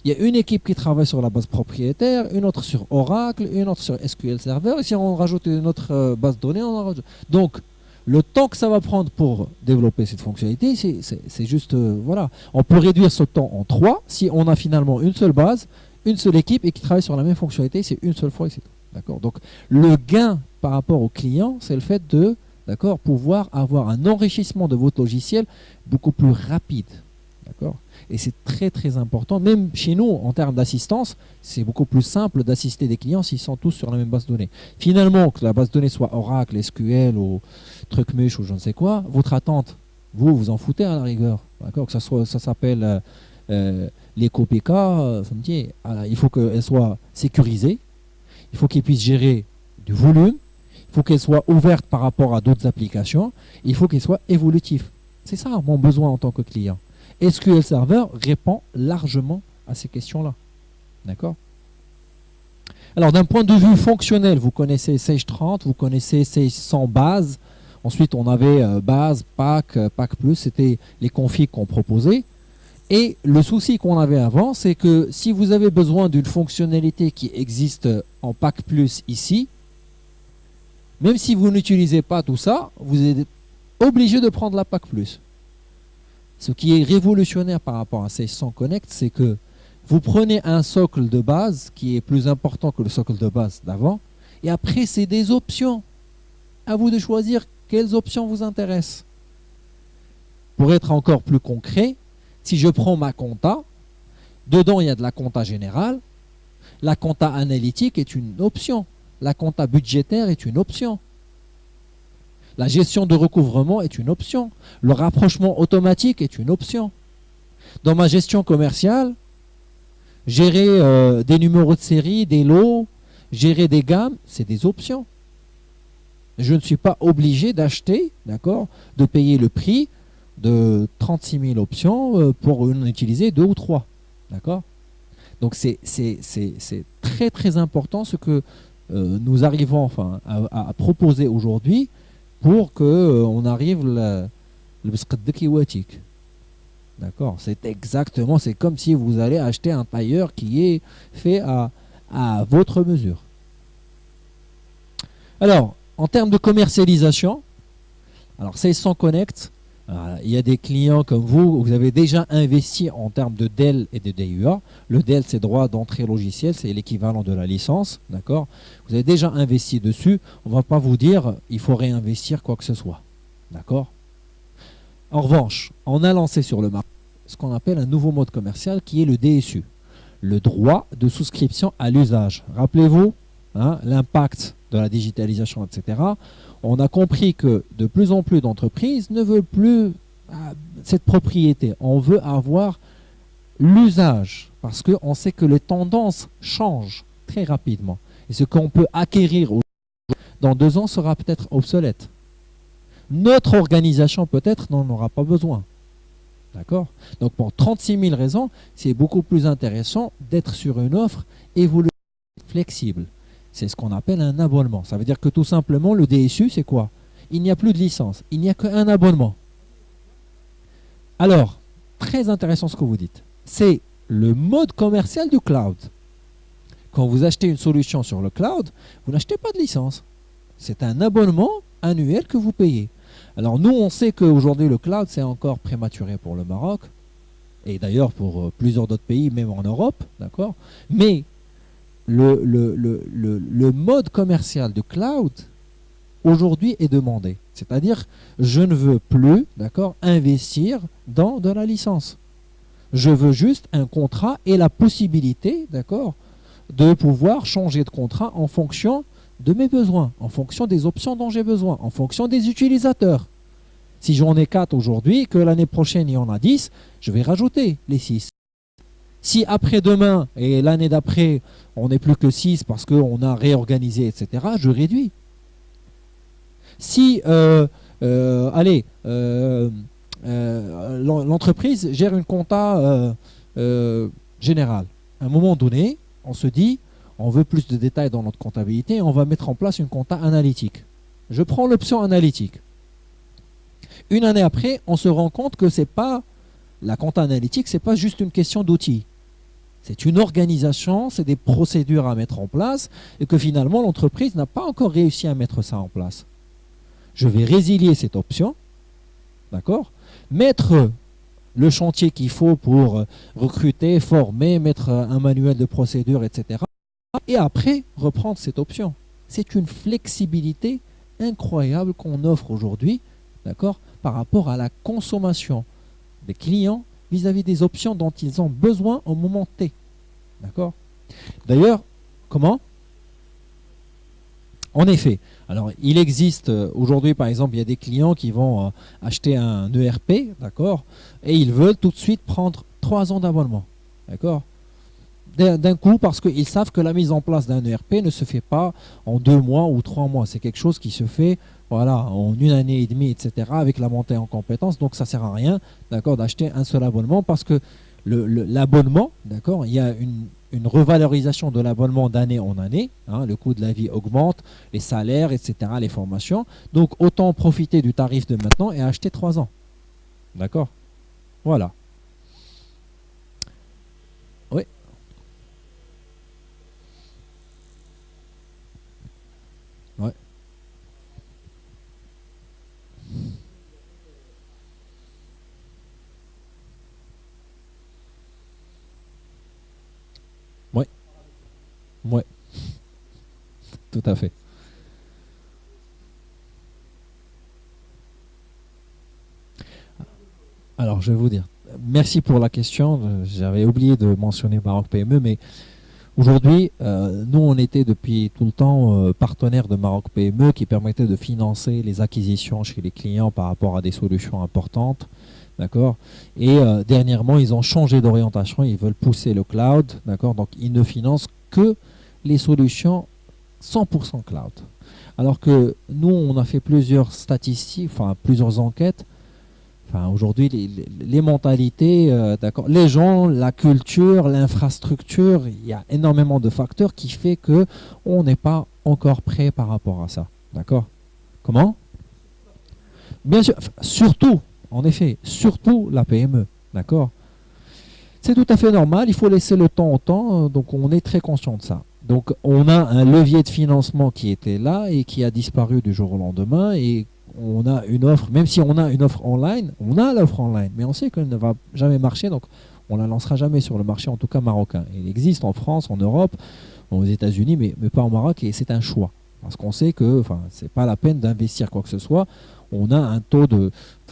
Il y a une équipe qui travaille sur la base propriétaire, une autre sur Oracle, une autre sur SQL Server, et si on rajoute une autre base de données, on en rajoute. Donc, le temps que ça va prendre pour développer cette fonctionnalité, c'est juste, voilà. On peut réduire ce temps en 3 si on a finalement une seule base, une seule équipe et qui travaille sur la même fonctionnalité, c'est une seule fois et c'est tout. D'accord ? Donc, le gain par rapport au client, c'est le fait de, d'accord, pouvoir avoir un enrichissement de votre logiciel beaucoup plus rapide. D'accord ? Et c'est très très important. Même chez nous, en termes d'assistance, c'est beaucoup plus simple d'assister des clients s'ils sont tous sur la même base de données. Finalement, que la base de données soit Oracle, SQL ou TrucMush ou je ne sais quoi, votre attente, vous en foutez à la rigueur. D'accord ? Que ça s'appelle l'EcoPK, il faut qu'elle soit sécurisée, il faut qu'elle puisse gérer du volume, il faut qu'elle soit ouverte par rapport à d'autres applications, il faut qu'elle soit évolutive. C'est ça mon besoin en tant que client. SQL Server répond largement à ces questions-là. D'accord? Alors, d'un point de vue fonctionnel, vous connaissez Sage 30, vous connaissez Sage 100 base. Ensuite, on avait base, pack, pack plus, c'était les configs qu'on proposait. Et le souci qu'on avait avant, c'est que si vous avez besoin d'une fonctionnalité qui existe en pack plus ici, même si vous n'utilisez pas tout ça, vous êtes obligé de prendre la pack plus. Ce qui est révolutionnaire par rapport à Sage 100 Connect, c'est que vous prenez un socle de base qui est plus important que le socle de base d'avant, et après c'est des options. À vous de choisir quelles options vous intéressent. Pour être encore plus concret, si je prends ma compta, dedans il y a de la compta générale, la compta analytique est une option, la compta budgétaire est une option, la gestion de recouvrement est une option, le rapprochement automatique est une option. Dans ma gestion commerciale, gérer des numéros de série, des lots, gérer des gammes, c'est des options. Je ne suis pas obligé d'acheter, d'accord, de payer le prix de 36 000 options pour en utiliser 2 ou 3. D'accord? Donc c'est très très important ce que nous arrivons à proposer aujourd'hui pour qu'on arrive le Bsqaddek. D'accord? C'est exactement, c'est comme si vous allez acheter un tailleur qui est fait à votre mesure. Alors, en termes de commercialisation, alors Sage 100 Connect, il y a des clients comme vous avez déjà investi en termes de DEL et de DUA. Le DEL, c'est droit d'entrée logiciel, c'est l'équivalent de la licence. D'accord? Vous avez déjà investi dessus. On ne va pas vous dire il faut réinvestir quoi que ce soit. D'accord? En revanche, on a lancé sur le marché ce qu'on appelle un nouveau mode commercial qui est le DSU, le droit de souscription à l'usage. Rappelez-vous l'impact de la digitalisation, etc. On a compris que de plus en plus d'entreprises ne veulent plus cette propriété. On veut avoir l'usage parce qu'on sait que les tendances changent très rapidement. Et ce qu'on peut acquérir dans 2 ans sera peut-être obsolète. Notre organisation peut-être n'en aura pas besoin. D'accord? Donc pour 36 000 raisons, c'est beaucoup plus intéressant d'être sur une offre évolutive, flexible. C'est ce qu'on appelle un abonnement. Ça veut dire que tout simplement, le DSU, c'est quoi? Il n'y a plus de licence, il n'y a qu'un abonnement. Alors, très intéressant ce que vous dites. C'est le mode commercial du cloud. Quand vous achetez une solution sur le cloud, vous n'achetez pas de licence. C'est un abonnement annuel que vous payez. Alors nous, on sait qu'aujourd'hui, le cloud, c'est encore prématuré pour le Maroc, et d'ailleurs pour plusieurs d'autres pays, même en Europe, d'accord? Mais le mode commercial du cloud, aujourd'hui, est demandé. C'est-à-dire, je ne veux plus, d'accord, investir dans de la licence. Je veux juste un contrat et la possibilité, d'accord, de pouvoir changer de contrat en fonction de mes besoins, en fonction des options dont j'ai besoin, en fonction des utilisateurs. Si j'en ai 4 aujourd'hui, que l'année prochaine il y en a 10, je vais rajouter les 6. Si après-demain et l'année d'après, on n'est plus que 6 parce qu'on a réorganisé, etc., je réduis. Si, l'entreprise gère une compta générale, à un moment donné, on se dit, on veut plus de détails dans notre comptabilité, on va mettre en place une compta analytique. Je prends l'option analytique. Une année après, on se rend compte que c'est pas la compta analytique, c'est pas juste une question d'outils. C'est une organisation, c'est des procédures à mettre en place et que finalement l'entreprise n'a pas encore réussi à mettre ça en place. Je vais résilier cette option, d'accord? Mettre le chantier qu'il faut pour recruter, former, mettre un manuel de procédure, etc. Et après, reprendre cette option. C'est une flexibilité incroyable qu'on offre aujourd'hui, d'accord, par rapport à la consommation des clients vis-à-vis des options dont ils ont besoin au moment T. D'accord? D'ailleurs, comment? En effet, alors il existe aujourd'hui, par exemple, il y a des clients qui vont acheter un ERP, d'accord, et ils veulent tout de suite prendre 3 ans d'abonnement, d'accord, d'un coup, parce qu'ils savent que la mise en place d'un ERP ne se fait pas en 2 mois ou 3 mois. C'est quelque chose qui se fait, voilà, en 1 année et demie, etc., avec la montée en compétences. Donc ça ne sert à rien, d'accord, d'acheter un seul abonnement parce que l'abonnement, d'accord, il y a une revalorisation de l'abonnement d'année en année. Hein, le coût de la vie augmente, les salaires, etc., les formations. Donc autant profiter du tarif de maintenant et acheter 3 ans. D'accord? Voilà. Oui. Ouais. Ouais. Ouais. Tout à fait. Alors, je vais vous dire. Merci pour la question. J'avais oublié de mentionner Maroc PME, mais aujourd'hui, nous, on était depuis tout le temps partenaire de Maroc PME qui permettait de financer les acquisitions chez les clients par rapport à des solutions importantes. D'accord. Et dernièrement, ils ont changé d'orientation. Ils veulent pousser le cloud. D'accord. Donc, ils ne financent que les solutions 100% cloud. Alors que nous, on a fait plusieurs statistiques, enfin plusieurs enquêtes. Enfin, aujourd'hui, les mentalités, d'accord, les gens, la culture, l'infrastructure, il y a énormément de facteurs qui fait que on n'est pas encore prêt par rapport à ça. D'accord? Comment? Bien sûr, surtout, en effet, surtout la PME. D'accord? C'est tout à fait normal, il faut laisser le temps au temps, donc on est très conscient de ça. Donc on a un levier de financement qui était là et qui a disparu du jour au lendemain et on a une offre, même si on a une offre online, on a l'offre online, mais on sait qu'elle ne va jamais marcher, donc on ne la lancera jamais sur le marché, en tout cas marocain. Il existe en France, en Europe, aux États-Unis, mais pas au Maroc, et c'est un choix. Parce qu'on sait que ce n'est pas la peine d'investir quoi que ce soit. On a un taux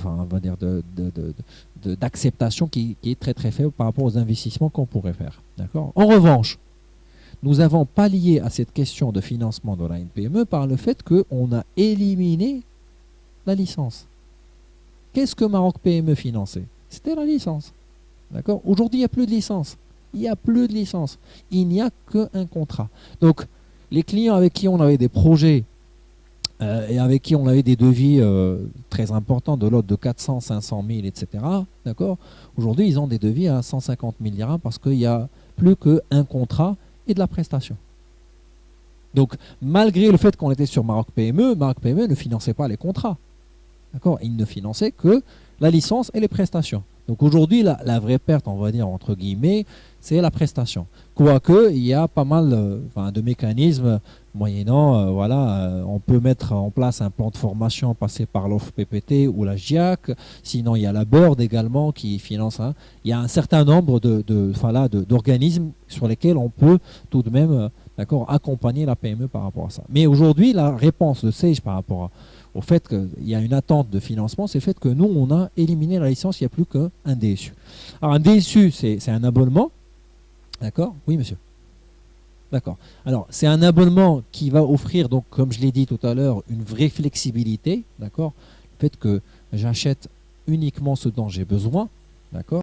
on va dire d'acceptation qui est très très faible par rapport aux investissements qu'on pourrait faire. D'accord. En revanche, nous avons pallié à cette question de financement de la NPME par le fait qu'on a éliminé la licence. Qu'est-ce que Maroc PME finançait? C'était la licence. D'accord. Aujourd'hui, il n'y a plus de licence. Il n'y a plus de licence. Il n'y a qu'un contrat. Donc, les clients avec qui on avait des projets et avec qui on avait des devis très importants de l'ordre de 400, 500 000, etc. D'accord. Aujourd'hui, ils ont des devis à 150 000 dirhams parce qu'il n'y a plus qu'un contrat et de la prestation. Donc, malgré le fait qu'on était sur Maroc PME ne finançait pas les contrats. D'accord. Il ne finançait que la licence et les prestations. Donc aujourd'hui, la vraie perte, on va dire, entre guillemets, c'est la prestation. Quoique, il y a pas mal de mécanismes moyennant, on peut mettre en place un plan de formation passé par l'offre PPT ou la GIAC. Sinon, il y a la Bird également qui finance. Il y a un certain nombre d'organismes sur lesquels on peut tout de même accompagner la PME par rapport à ça. Mais aujourd'hui, la réponse de Sage par rapport au fait qu'il y a une attente de financement, c'est le fait que nous, on a éliminé la licence, il n'y a plus qu'un DSU. Alors, un DSU, c'est un abonnement. D'accord? Oui, monsieur. D'accord. Alors, c'est un abonnement qui va offrir, donc, comme je l'ai dit tout à l'heure, une vraie flexibilité. D'accord? Le fait que j'achète uniquement ce dont j'ai besoin. D'accord?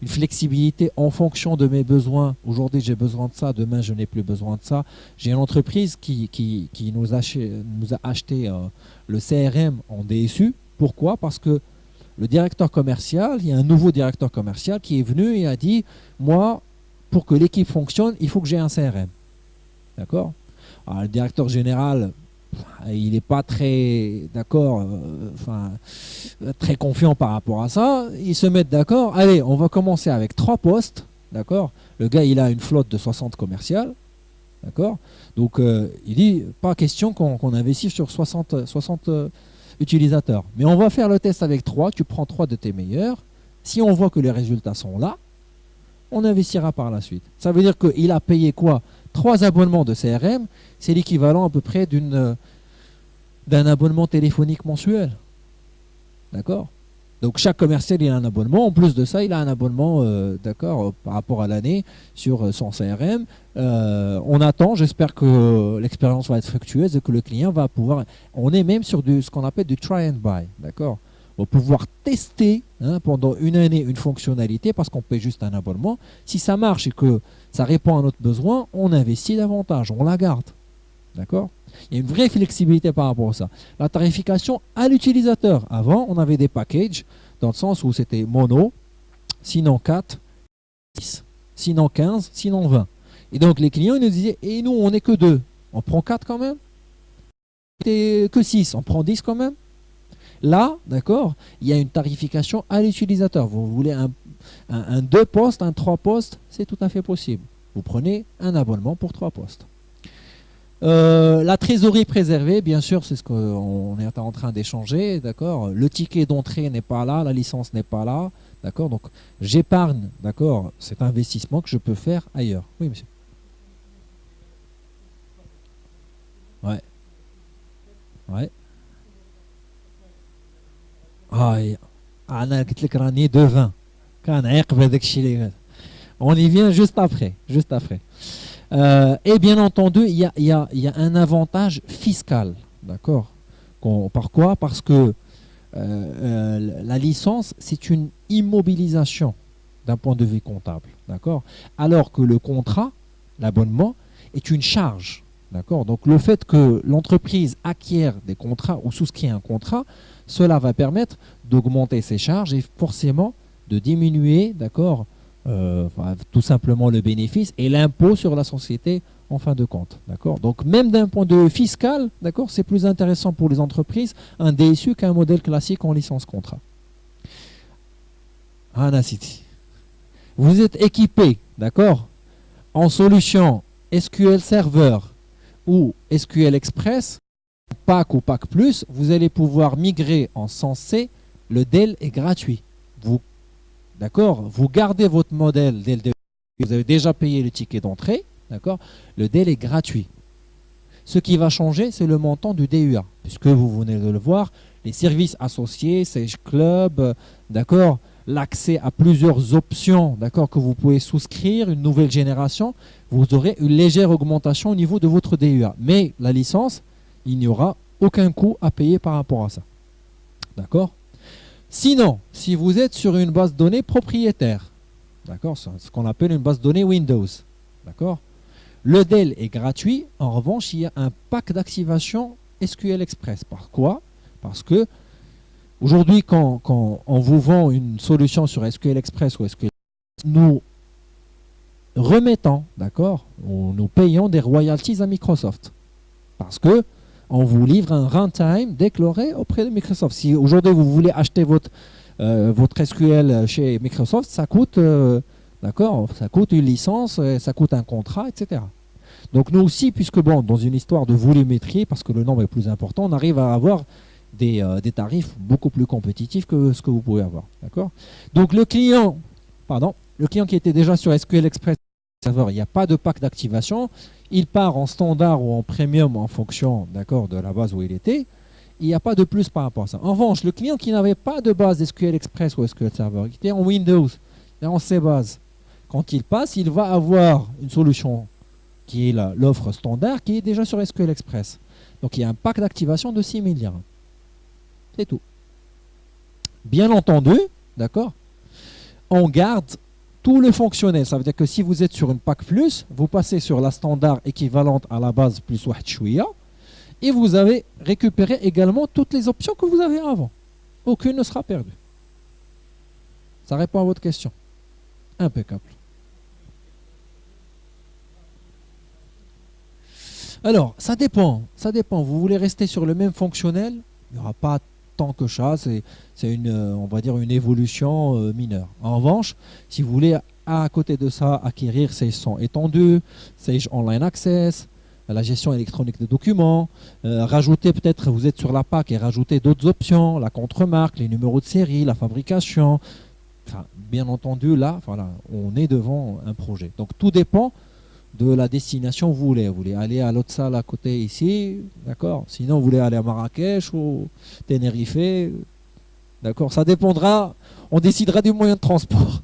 Une flexibilité en fonction de mes besoins. Aujourd'hui, j'ai besoin de ça. Demain, je n'ai plus besoin de ça. J'ai une entreprise qui nous a acheté le CRM en DSU. Pourquoi? Parce que le directeur commercial, il y a un nouveau directeur commercial qui est venu et a dit, moi, pour que l'équipe fonctionne, il faut que j'ai un CRM. D'accord? Alors, le directeur général, il n'est pas très très confiant par rapport à ça. Ils se mettent d'accord. Allez, on va commencer avec 3 postes. D'accord? Le gars, il a une flotte de 60 commerciales. D'accord? Donc, il dit, pas question qu'on investisse sur 60 utilisateurs. Mais on va faire le test avec 3. Tu prends 3 de tes meilleurs. Si on voit que les résultats sont là, on investira par la suite. Ça veut dire qu'il a payé quoi? 3 abonnements de CRM, c'est l'équivalent à peu près d'un abonnement téléphonique mensuel. D'accord? Donc chaque commercial, il a un abonnement. En plus de ça, il a un abonnement par rapport à l'année sur son CRM. On attend, j'espère que l'expérience va être fructueuse et que le client va pouvoir... On est même sur ce qu'on appelle du try and buy. D'accord? On va pouvoir tester pendant une année une fonctionnalité parce qu'on paye juste un abonnement. Si ça marche et que ça répond à notre besoin, on investit davantage, on la garde. D'accord? Il y a une vraie flexibilité par rapport à ça. La tarification à l'utilisateur. Avant, on avait des packages dans le sens où c'était mono, sinon 4, 10, sinon 15, sinon 20. Et donc les clients ils nous disaient, et nous on n'est que 2, on prend 4 quand même, et que 6, on prend 10 quand même. Là, d'accord, il y a une tarification à l'utilisateur. Vous voulez un 2 postes, un 3 postes, c'est tout à fait possible. Vous prenez un abonnement pour 3 postes. La trésorerie préservée, bien sûr, c'est ce qu'on est en train d'échanger, d'accord. Le ticket d'entrée n'est pas là, la licence n'est pas là, d'accord. Donc j'épargne, d'accord, cet investissement que je peux faire ailleurs. Oui, monsieur. Ouais. Ouais. أنا قلت لك راني devin. كان عيق بهذاك الشيء اللي قال. On y vient juste après, juste après. Et bien entendu, il y a un avantage fiscal, d'accord. Par quoi? Parce que la licence, c'est une immobilisation d'un point de vue comptable, d'accord. Alors que le contrat, l'abonnement, est une charge, d'accord. Donc le fait que l'entreprise acquiert des contrats ou souscrit un contrat, cela va permettre d'augmenter ses charges et forcément de diminuer, d'accord, tout simplement le bénéfice et l'impôt sur la société en fin de compte, d'accord. Donc même d'un point de vue fiscal, d'accord, c'est plus intéressant pour les entreprises un DSU qu'un modèle classique en licence contrat. City. Vous êtes équipé, d'accord, en solution SQL Server ou SQL Express, PAC ou PAC+, vous allez pouvoir migrer en Sensé. Le DEL est gratuit. D'accord, vous gardez votre modèle dès le début. Vous avez déjà payé le ticket d'entrée. D'accord, le DEL est gratuit. Ce qui va changer, c'est le montant du DUA. Puisque vous venez de le voir, les services associés, Sage Club, d'accord, l'accès à plusieurs options, d'accord, que vous pouvez souscrire, une nouvelle génération, vous aurez une légère augmentation au niveau de votre DUA. Mais la licence, il n'y aura aucun coût à payer par rapport à ça. D'accord. Sinon, si vous êtes sur une base de données propriétaire, d'accord, ce qu'on appelle une base de données Windows, d'accord, le DEL est gratuit. En revanche, il y a un pack d'activation SQL Express. Par quoi? Parce que aujourd'hui, quand on vous vend une solution sur SQL Express ou SQL, nous remettons, d'accord, nous payons des royalties à Microsoft. Parce que on vous livre un runtime déclaré auprès de Microsoft. Si aujourd'hui vous voulez acheter votre SQL chez Microsoft, ça coûte, d'accord, ça coûte une licence, ça coûte un contrat, etc. Donc nous aussi, puisque bon, dans une histoire de volumétrie, parce que le nombre est plus important, on arrive à avoir des tarifs beaucoup plus compétitifs que ce que vous pouvez avoir, d'accord. Donc le client qui était déjà sur SQL Express serveur, il n'y a pas de pack d'activation. Il part en standard ou en premium en fonction, d'accord, de la base où il était. Il n'y a pas de plus par rapport à ça. En revanche, le client qui n'avait pas de base SQL Express ou SQL Server, qui était en Windows, et en ses bases, quand il passe, il va avoir une solution qui est l'offre standard, qui est déjà sur SQL Express. Donc il y a un pack d'activation de 6 milliards. C'est tout. Bien entendu, d'accord, on garde tout le fonctionnel. Ça veut dire que si vous êtes sur une PAC+, vous passez sur la standard équivalente à la base plus wahed chouïa, et vous avez récupéré également toutes les options que vous avez avant. Aucune ne sera perdue. Ça répond à votre question. Impeccable. Alors, ça dépend. Ça dépend. Vous voulez rester sur le même fonctionnel, il n'y aura pas tant que ça. C'est une, on va dire, une évolution mineure. En revanche, si vous voulez à côté de ça acquérir Sage Son étendu, Sage Online Access, la gestion électronique des documents, rajouter peut-être, vous êtes sur la PAC et rajouter d'autres options, la contre-marque, les numéros de série, la fabrication. Enfin, bien entendu, là, voilà, on est devant un projet. Donc tout dépend de la destination que vous voulez. Vous voulez aller à l'autre salle à côté ici, d'accord. Sinon, vous voulez aller à Marrakech ou Tenerife, d'accord. Ça dépendra, on décidera du moyen de transport.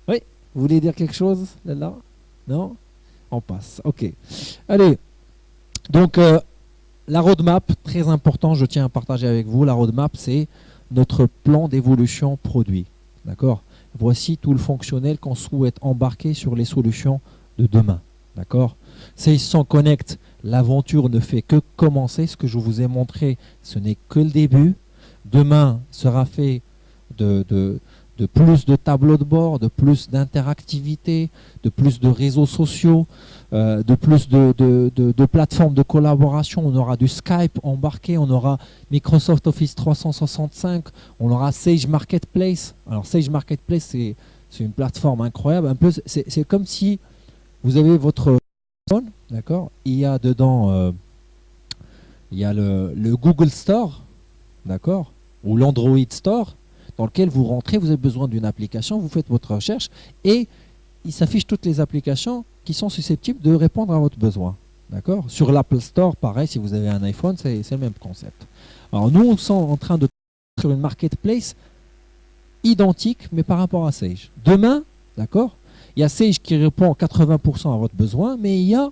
Oui, vous voulez dire quelque chose là? Non? On passe, ok. Allez, donc la roadmap, très important, je tiens à partager avec vous. La roadmap, c'est notre plan d'évolution produit, d'accord. Voici tout le fonctionnel qu'on souhaite embarquer sur les solutions de demain, d'accord. Sage Son Connect, l'aventure ne fait que commencer. Ce que je vous ai montré, ce n'est que le début. Demain sera fait de de plus de tableaux de bord, de plus d'interactivité, de plus de réseaux sociaux, de plus de plateformes de collaboration. On aura du Skype embarqué, on aura Microsoft Office 365, on aura Sage Marketplace. Alors Sage Marketplace, c'est une plateforme incroyable. Un peu, c'est comme si vous avez votre téléphone, d'accord. Il y a dedans, il y a le Google Store, d'accord, ou l'Android Store, dans lequel vous rentrez, vous avez besoin d'une application, vous faites votre recherche et il s'affiche toutes les applications qui sont susceptibles de répondre à votre besoin. D'accord. Sur l'Apple Store, pareil, si vous avez un iPhone, c'est le même concept. Alors nous, on est en train de sur une marketplace identique, mais par rapport à Sage. Demain, d'accord, il y a Sage qui répond 80% à votre besoin, mais il y a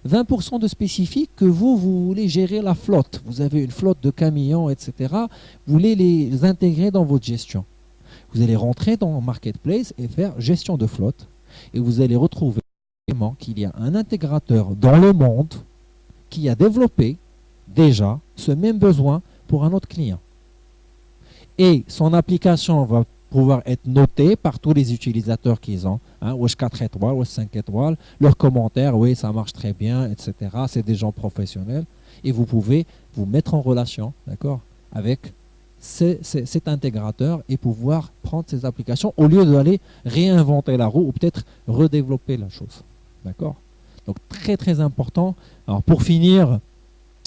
20% de spécifiques que vous voulez gérer la flotte. Vous avez une flotte de camions, etc. Vous voulez les intégrer dans votre gestion. Vous allez rentrer dans Marketplace et faire gestion de flotte. Et vous allez retrouver qu'il y a un intégrateur dans le monde qui a développé déjà ce même besoin pour un autre client. Et son application va pouvoir être notée par tous les utilisateurs qu'ils ont. Wesh 4 étoiles, wesh 5 étoiles, leurs commentaires, oui, ça marche très bien, etc. C'est des gens professionnels. Et vous pouvez vous mettre en relation, d'accord, avec cet intégrateur et pouvoir prendre ces applications au lieu d'aller réinventer la roue ou peut-être redévelopper la chose. D'accord. Donc très très important. Alors pour finir,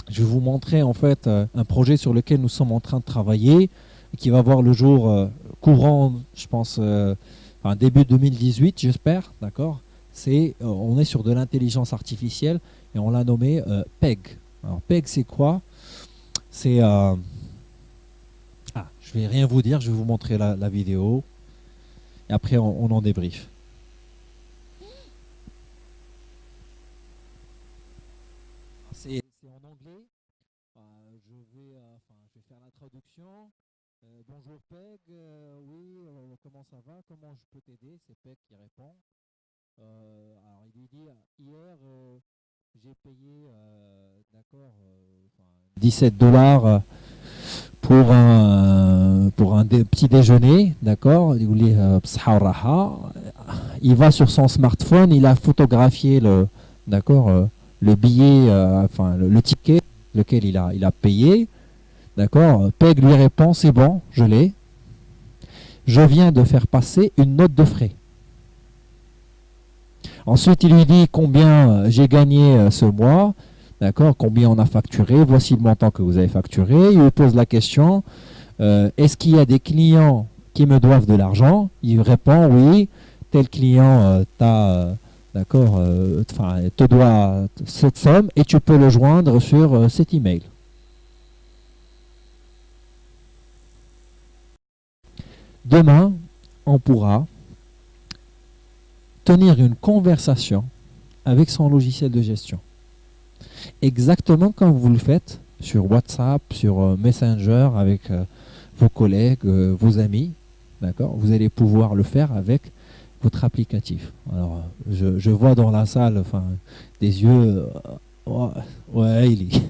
je vais vous montrer en fait un projet sur lequel nous sommes en train de travailler qui va voir le jour courant, je pense, début 2018, j'espère. D'accord. On est sur de l'intelligence artificielle et on l'a nommé PEG. Alors PEG, c'est quoi? C'est je vais rien vous dire, je vais vous montrer la vidéo et après on en débrief. C'est en anglais. Je vais faire la traduction. Bonjour Peg, oui, comment ça va? Comment je peux t'aider? C'est Peg qui répond. Alors il lui dit hier j'ai payé d'accord 17$ pour un petit déjeuner, d'accord. Il va sur son smartphone, il a photographié le billet, le ticket lequel il a payé, d'accord. Peg lui répond c'est bon, je l'ai. Je viens de faire passer une note de frais. Ensuite, il lui dit combien j'ai gagné ce mois, d'accord, combien on a facturé, voici le montant que vous avez facturé. Il lui pose la question, est-ce qu'il y a des clients qui me doivent de l'argent? Il répond oui, tel client te doit cette somme et tu peux le joindre sur cet email. Demain, on pourra tenir une conversation avec son logiciel de gestion. Exactement comme vous le faites sur WhatsApp, sur Messenger, avec vos collègues, vos amis. D'accord. Vous allez pouvoir le faire avec votre applicatif. Alors, je vois dans la salle des yeux. Ouais, il est.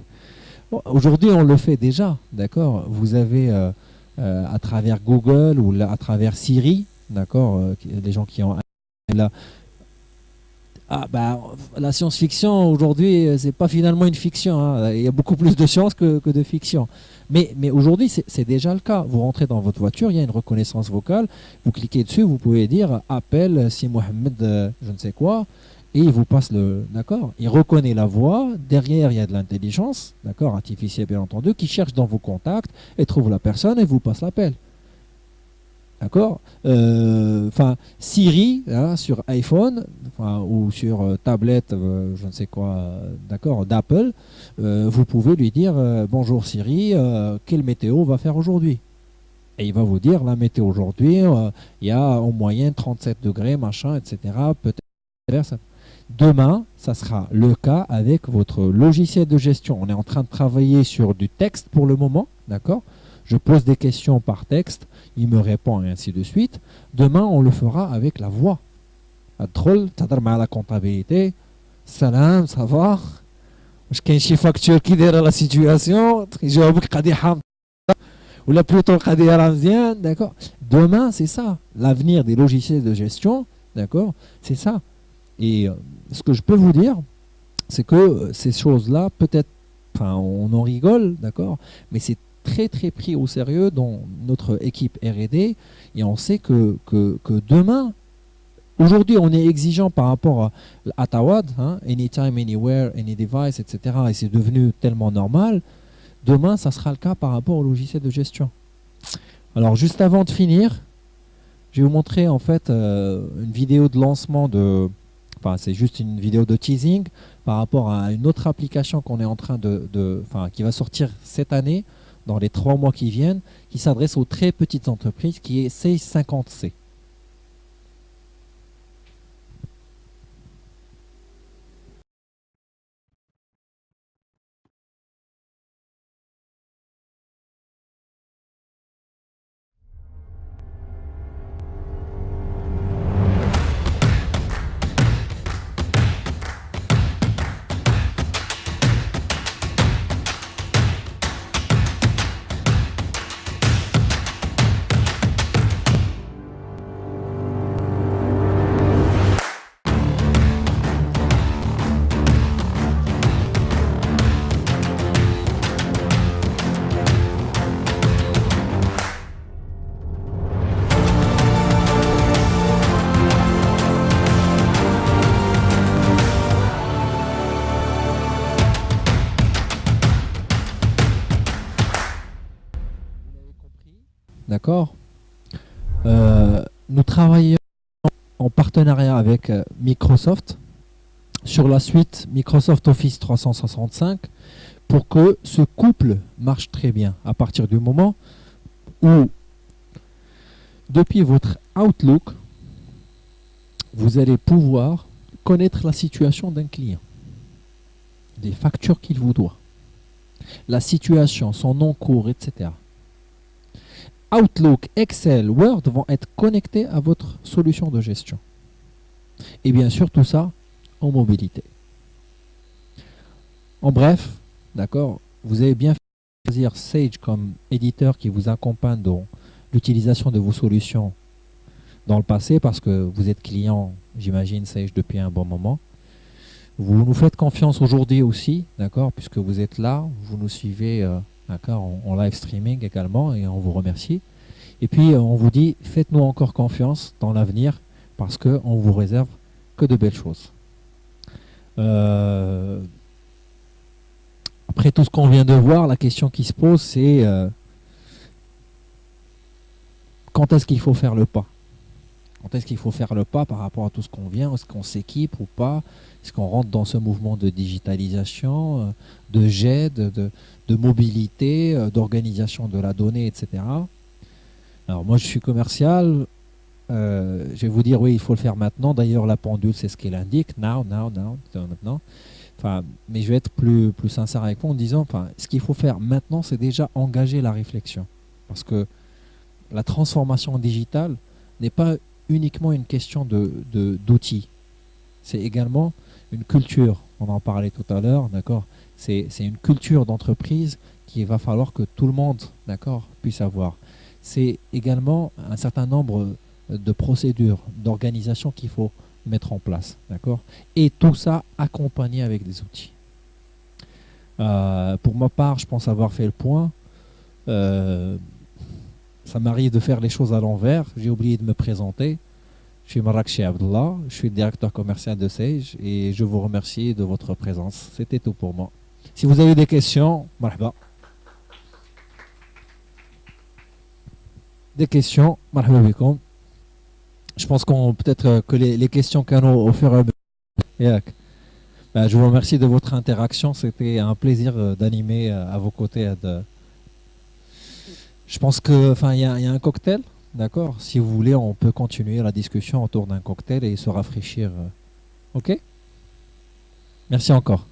Bon, aujourd'hui, on le fait déjà. D'accord. Vous avez à travers Google ou à travers Siri, d'accord, des gens qui ont là. La science-fiction aujourd'hui, c'est pas finalement une fiction. Hein. Il y a beaucoup plus de science que de fiction. Mais aujourd'hui, c'est déjà le cas. Vous rentrez dans votre voiture, il y a une reconnaissance vocale. Vous cliquez dessus, vous pouvez dire appel si Mohamed, je ne sais quoi, et il vous passe le. D'accord. Il reconnaît la voix. Derrière, il y a de l'intelligence, d'accord, artificielle bien entendu, qui cherche dans vos contacts et trouve la personne et vous passe l'appel. D'accord. Siri sur iPhone ou sur tablette, je ne sais quoi, d'accord, d'Apple, vous pouvez lui dire bonjour Siri, quelle météo va faire aujourd'hui? Et il va vous dire la météo aujourd'hui, il y a en moyenne 37 degrés, machin, etc. Peut-être. Demain, ça sera le cas avec votre logiciel de gestion. On est en train de travailler sur du texte pour le moment, d'accord. Je pose des questions par texte, il me répond et ainsi de suite. Demain, on le fera avec la voix. Drôle, t'adar ma la comptabilité. Salam, ça va? Je suis facture qui derrière la situation. Je vais vous dire ou la plutôt Khadia Ramzian, d'accord. Demain, c'est ça. L'avenir des logiciels de gestion, d'accord, c'est ça. Et ce que je peux vous dire, c'est que ces choses-là, peut-être, enfin, on en rigole, d'accord, mais c'est très très pris au sérieux dans notre équipe R&D, et on sait que demain, aujourd'hui, on est exigeant par rapport à Tawad, hein, anytime, anywhere, any device, etc. Et c'est devenu tellement normal. Demain, ça sera le cas par rapport au logiciel de gestion. Alors, juste avant de finir, je vais vous montrer en fait une vidéo de lancement de... Enfin, c'est juste une vidéo de teasing par rapport à une autre application qu'on est en train enfin, qui va sortir cette année, dans les 3 mois qui viennent, qui s'adresse aux très petites entreprises, qui est Sage 50C. D'accord. Nous travaillons en partenariat avec Microsoft sur la suite Microsoft Office 365 pour que ce couple marche très bien à partir du moment où depuis votre Outlook, vous allez pouvoir connaître la situation d'un client, des factures qu'il vous doit, la situation, son encours, etc. Outlook, Excel, Word vont être connectés à votre solution de gestion. Et bien sûr, tout ça en mobilité. En bref, d'accord, vous avez bien fait choisir Sage comme éditeur qui vous accompagne dans l'utilisation de vos solutions dans le passé parce que vous êtes client, j'imagine, Sage depuis un bon moment. Vous nous faites confiance aujourd'hui aussi, d'accord, puisque vous êtes là, vous nous suivez d'accord, en live streaming également et on vous remercie. Et puis on vous dit, faites-nous encore confiance dans l'avenir parce qu'on vous réserve que de belles choses. Après tout ce qu'on vient de voir, la question qui se pose, c'est quand est-ce qu'il faut faire le pas? Quand est-ce qu'il faut faire le pas par rapport à tout ce qu'on vient? Est-ce qu'on s'équipe ou pas? Est-ce qu'on rentre dans ce mouvement de digitalisation, de jet, de mobilité, d'organisation de la donnée, etc. Alors moi je suis commercial, je vais vous dire oui il faut le faire maintenant. D'ailleurs la pendule c'est ce qu'elle indique, now, maintenant. Enfin, mais je vais être plus sincère avec vous en disant, enfin, ce qu'il faut faire maintenant c'est déjà engager la réflexion. Parce que la transformation digitale n'est pas uniquement une question d'outils. C'est également une culture, on en parlait tout à l'heure, d'accord. C'est une culture d'entreprise qu'il va falloir que tout le monde, d'accord, puisse avoir. C'est également un certain nombre de procédures, d'organisations qu'il faut mettre en place, d'accord. Et tout ça accompagné avec des outils. Pour ma part, je pense avoir fait le point. Ça m'arrive de faire les choses à l'envers. J'ai oublié de me présenter. Je suis Marrakchi Abdullah, je suis le directeur commercial de Sage et je vous remercie de votre présence. C'était tout pour moi. Si vous avez des questions, marhaba. Des questions, marhaba bikoum. Je pense qu'on peut-être que les questions qu'on a au fur et à mesure. Je vous remercie de votre interaction. C'était un plaisir d'animer à vos côtés. Je pense que, enfin, il y a un cocktail. D'accord. Si vous voulez, on peut continuer la discussion autour d'un cocktail et se rafraîchir. Ok. Merci encore.